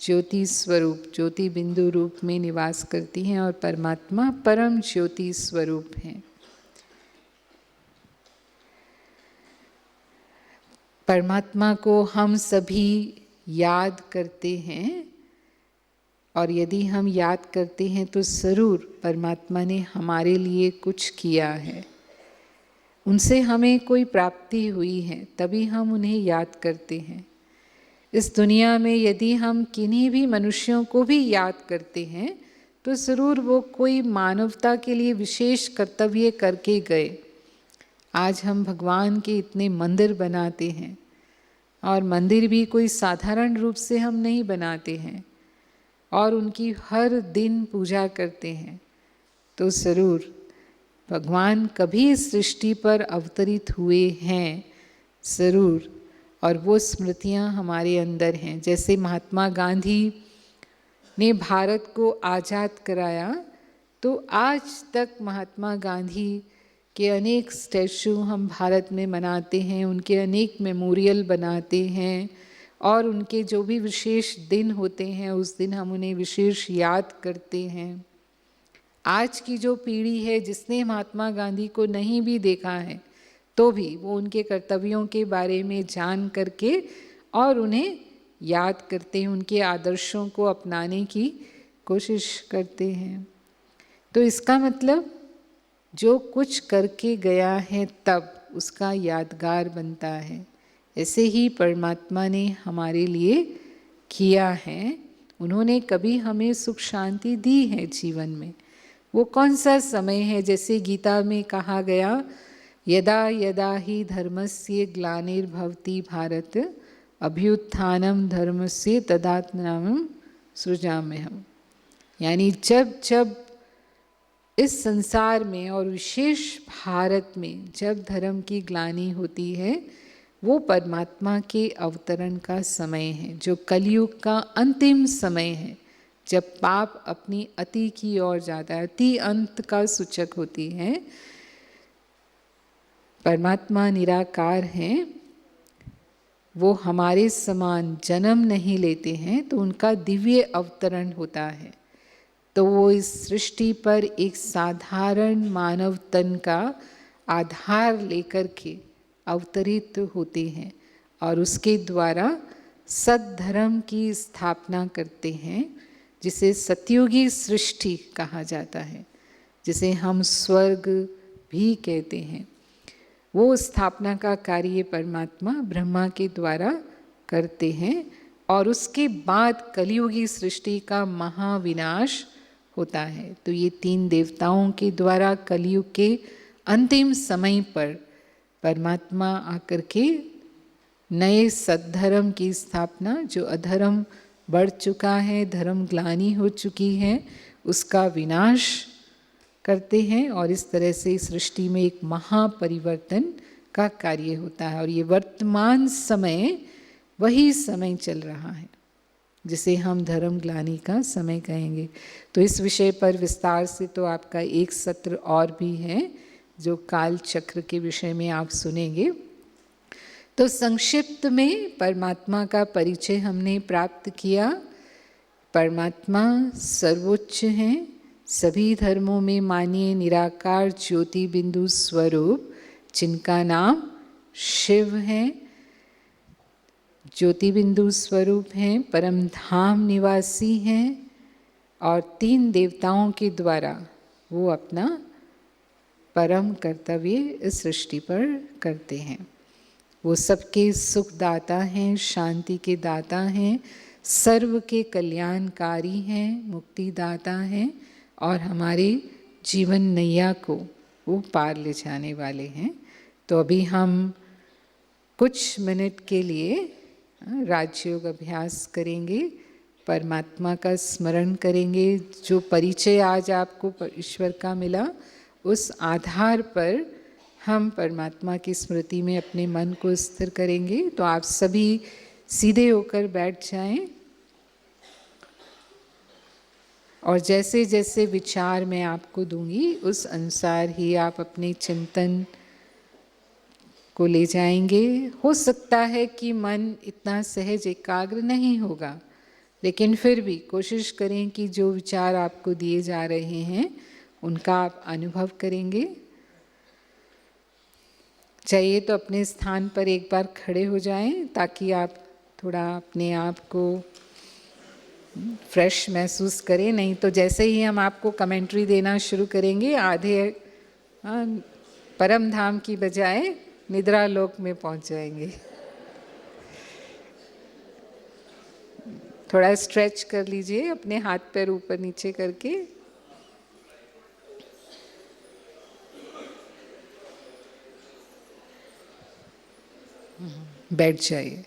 [SPEAKER 1] ज्योति स्वरूप, ज्योति बिंदु रूप में निवास करती हैं और परमात्मा परम ज्योति स्वरूप हैं। परमात्मा को हम सभी याद करते हैं, और यदि हम याद करते हैं तो ज़रूर परमात्मा ने हमारे लिए कुछ किया है, उनसे हमें कोई प्राप्ति हुई है, तभी हम उन्हें याद करते हैं। इस दुनिया में यदि हम किन्हीं भी मनुष्यों को भी याद करते हैं तो ज़रूर वो कोई मानवता के लिए विशेष कर्तव्य करके गए। आज हम भगवान के इतने मंदिर बनाते हैं, और मंदिर भी कोई साधारण रूप से हम नहीं बनाते हैं, और उनकी हर दिन पूजा करते हैं, तो ज़रूर भगवान कभी इस सृष्टि पर अवतरित हुए हैं, ज़रूर, और वो स्मृतियाँ हमारे अंदर हैं। जैसे महात्मा गांधी ने भारत को आज़ाद कराया, तो आज तक महात्मा गांधी के अनेक स्टैचू हम भारत में बनाते हैं, उनके अनेक मेमोरियल बनाते हैं, और उनके जो भी विशेष दिन होते हैं उस दिन हम उन्हें विशेष याद करते हैं। आज की जो पीढ़ी है जिसने महात्मा गांधी को नहीं भी देखा है तो भी वो उनके कर्तव्यों के बारे में जान करके और उन्हें याद करते हैं, उनके आदर्शों को अपनाने की कोशिश करते हैं। तो इसका मतलब जो कुछ करके गया है तब उसका यादगार बनता है। ऐसे ही परमात्मा ने हमारे लिए किया है। उन्होंने कभी हमें सुख शांति दी है जीवन में। वो कौन सा समय है, जैसे गीता में कहा गया, यदा यदा ही धर्मस्य ग्लानिर्भवति भारत अभ्युत्थानम धर्मस्य तदात्मनाम सृजाम्यहम्। यानी जब जब इस संसार में और विशेष भारत में जब धर्म की ग्लानि होती है वो परमात्मा के अवतरण का समय है, जो कलयुग का अंतिम समय है, जब पाप अपनी अति की ओर जाता है। अति अंत का सूचक होती है। परमात्मा निराकार हैं, वो हमारे समान जन्म नहीं लेते हैं, तो उनका दिव्य अवतरण होता है। तो वो इस सृष्टि पर एक साधारण मानव तन का आधार लेकर के अवतरित होते हैं और उसके द्वारा सद्धर्म की स्थापना करते हैं, जिसे सतयुगी सृष्टि कहा जाता है, जिसे हम स्वर्ग भी कहते हैं। वो स्थापना का कार्य परमात्मा ब्रह्मा के द्वारा करते हैं और उसके बाद कलियुगी सृष्टि का महाविनाश होता है। तो ये 3 देवताओं के द्वारा कलियुग के अंतिम समय पर परमात्मा आकर के नए सद्धर्म की स्थापना, जो अधर्म बढ़ चुका है, धर्म ग्लानि हो चुकी है, उसका विनाश करते हैं और इस तरह से सृष्टि में एक महापरिवर्तन का कार्य होता है। और ये वर्तमान समय वही समय चल रहा है जिसे हम धर्म ग्लानि का समय कहेंगे। तो इस विषय पर विस्तार से तो आपका एक सत्र और भी है जो काल चक्र के विषय में आप सुनेंगे। तो संक्षिप्त में परमात्मा का परिचय हमने प्राप्त किया। परमात्मा सर्वोच्च हैं, सभी धर्मों में मानिए निराकार ज्योति बिंदु स्वरूप, जिनका नाम शिव है, ज्योति बिंदु स्वरूप हैं, परम धाम निवासी हैं और 3 देवताओं के द्वारा वो अपना परम कर्तव्य इस सृष्टि पर करते हैं। वो सबके सुखदाता हैं, शांति के दाता हैं, सर्व के कल्याणकारी हैं, मुक्तिदाता हैं और हमारे जीवन नैया को वो पार ले जाने वाले हैं। तो अभी हम कुछ मिनट के लिए राजयोग अभ्यास करेंगे, परमात्मा का स्मरण करेंगे। जो परिचय आज आपको ईश्वर का मिला उस आधार पर हम परमात्मा की स्मृति में अपने मन को स्थिर करेंगे। तो आप सभी सीधे होकर बैठ जाएं और जैसे जैसे विचार मैं आपको दूंगी उस अनुसार ही आप अपने चिंतन को ले जाएंगे। हो सकता है कि मन इतना सहज एकाग्र नहीं होगा, लेकिन फिर भी कोशिश करें कि जो विचार आपको दिए जा रहे हैं उनका आप अनुभव करेंगे। चाहिए तो अपने स्थान पर एक बार खड़े हो जाएं ताकि आप थोड़ा अपने आप को फ्रेश महसूस करें। नहीं तो जैसे ही हम आपको कमेंट्री देना शुरू करेंगे आधे परम धाम की बजाय निद्रा लोक में पहुंच जाएंगे। थोड़ा स्ट्रेच कर लीजिए, अपने हाथ पैर ऊपर नीचे करके बैठ जाइए।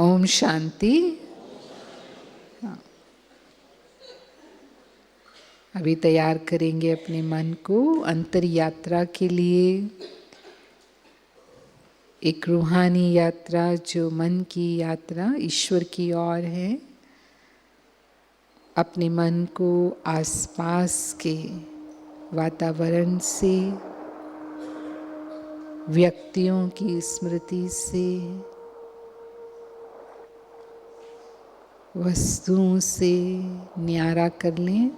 [SPEAKER 1] ओम शांति। हाँ, अभी तैयार करेंगे अपने मन को अंतर यात्रा के लिए। एक रूहानी यात्रा जो मन की यात्रा ईश्वर की ओर है। अपने मन को आसपास के वातावरण से, व्यक्तियों की स्मृति से, वस्तुओं से न्यारा कर लें।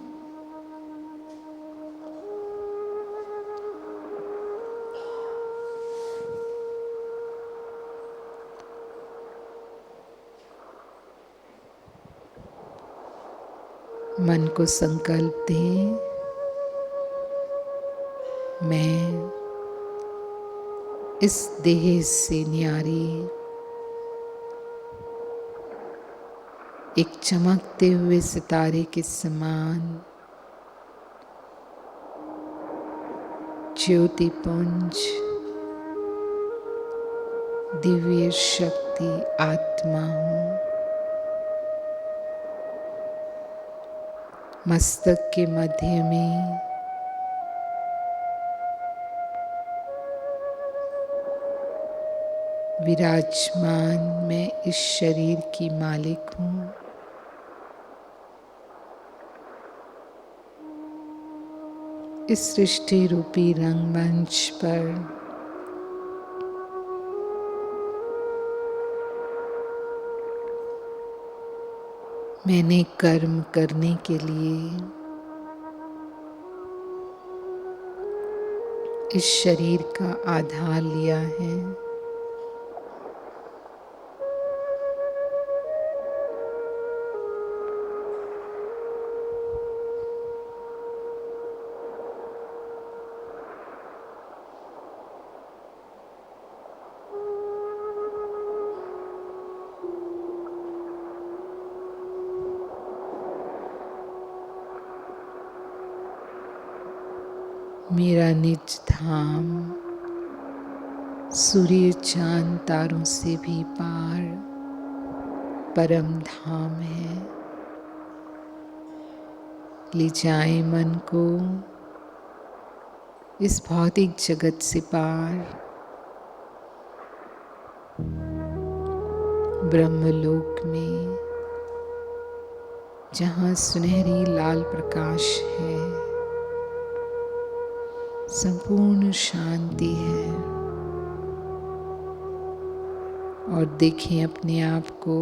[SPEAKER 1] मन को संकल्प दें, मैं इस देह से न्यारी एक चमकते हुए सितारे के समान ज्योतिपुंज, दिव्य शक्ति आत्मा हूँ। मस्तक के मध्य में विराजमान मैं इस शरीर की मालिक हूँ। इस सृष्टि रूपी रंगमंच पर मैंने कर्म करने के लिए इस शरीर का आधार लिया है। मेरा निज धाम सूर्य चांद तारों से भी पार परम धाम है। ले जाए मन को इस भौतिक जगत से पार, ब्रह्मलोक में जहाँ सुनहरी लाल प्रकाश है, संपूर्ण शांति है। और देखें अपने आप को,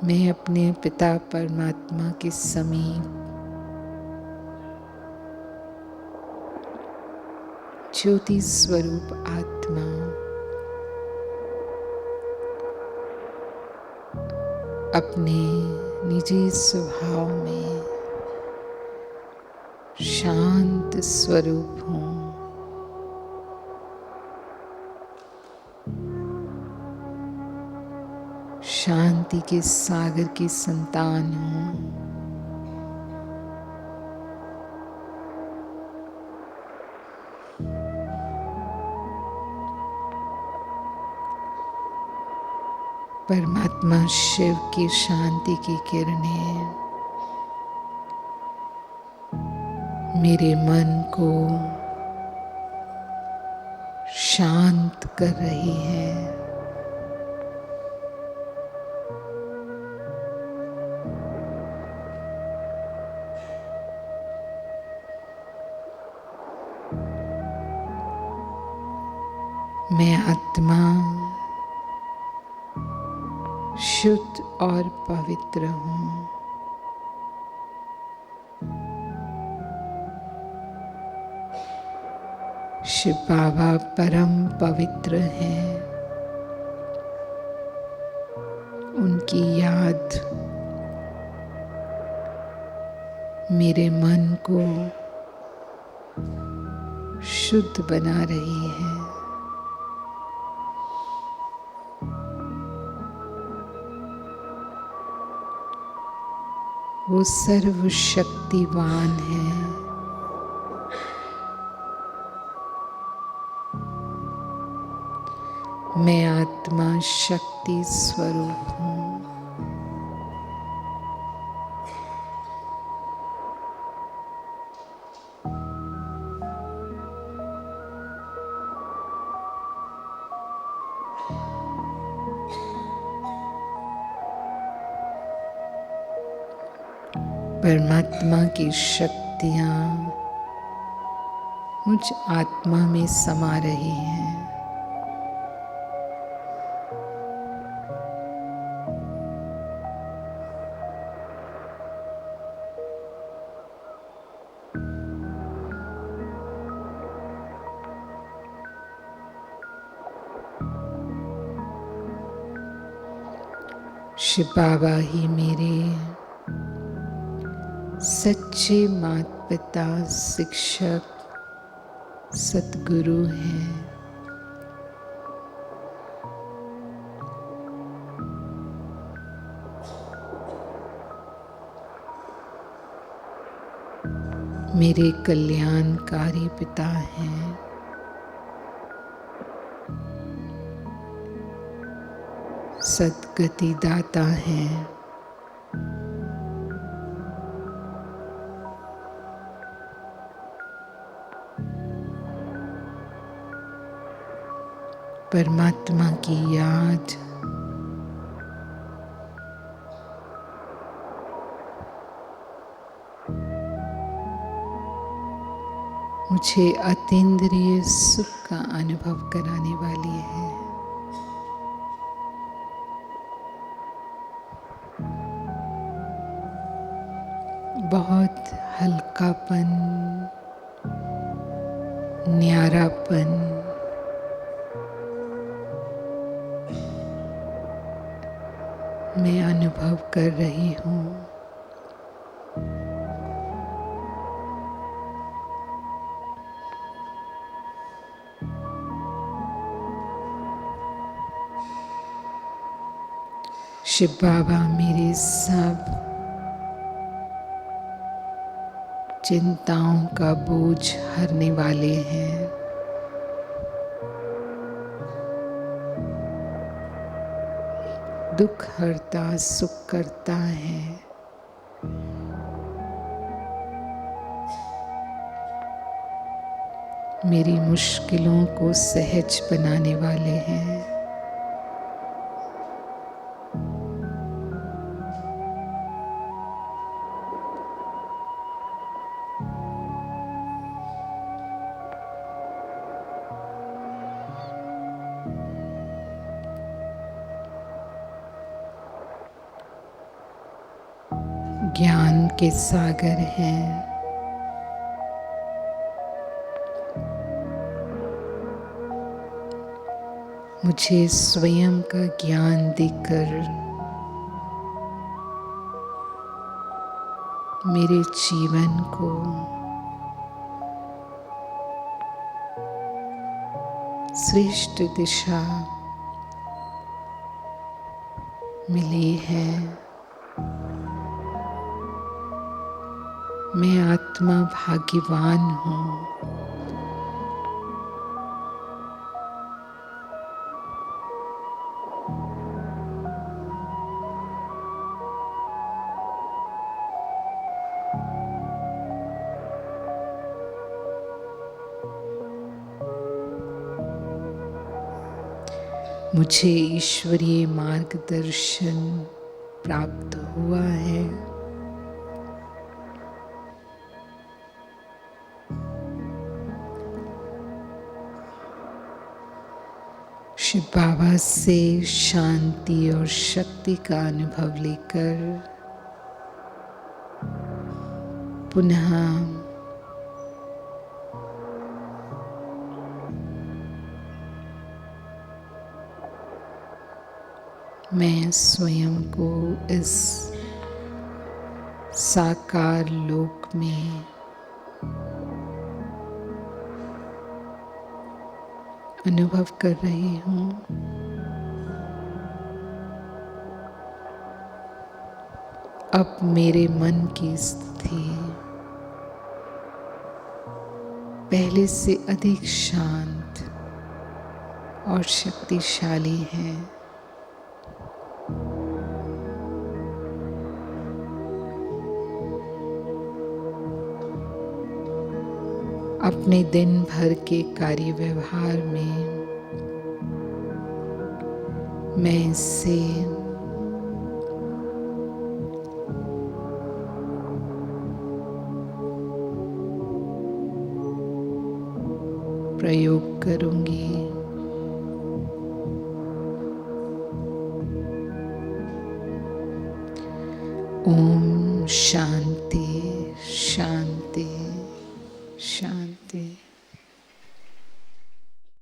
[SPEAKER 1] मैं अपने पिता परमात्मा के समीप ज्योति स्वरूप आत्मा, अपने निजी स्वभाव में शांत स्वरूप हूँ। शांति के सागर की संतान हूँ। परमात्मा शिव की शांति की किरणें मेरे मन को शांत कर रही है। मैं आत्मा शुद्ध और पवित्र हूँ। शिव बाबा परम पवित्र हैं। उनकी याद मेरे मन को शुद्ध बना रही है। वो सर्वशक्तिवान है। मैं आत्मा शक्ति स्वरूप हूँ। परमात्मा की शक्तियाँ मुझ आत्मा में समा रही हैं। शिव बाबा ही मेरे सच्चे माता पिता, शिक्षक, सतगुरु हैं। मेरे कल्याणकारी पिता हैं। सद्गति दाता हैं। परमात्मा की याद मुझे अतीन्द्रिय सुख का अनुभव कराने वाली है। बहुत हल्कापन, न्यारापन, मैं अनुभव कर रही हूँ। शिव बाबा मेरे सब चिंताओं का बोझ हरने वाले हैं। दुख हरता, सुख करता है। मेरी मुश्किलों को सहज बनाने वाले हैं। ज्ञान के सागर हैं। मुझे स्वयं का ज्ञान देकर मेरे जीवन को श्रेष्ठ दिशा मिली है। मैं आत्मा भाग्यवान हूँ। मुझे ईश्वरीय मार्गदर्शन प्राप्त हुआ है। शिव बाबा से शांति और शक्ति का अनुभव लेकर पुनः मैं स्वयं को इस साकार लोक में अनुभव कर रही हूँ। अब मेरे मन की स्थिति पहले से अधिक शांत और शक्तिशाली है। अपने दिन भर के कार्य व्यवहार में मैं इससे प्रयोग करूंगी। ओम शांति शांति शांति।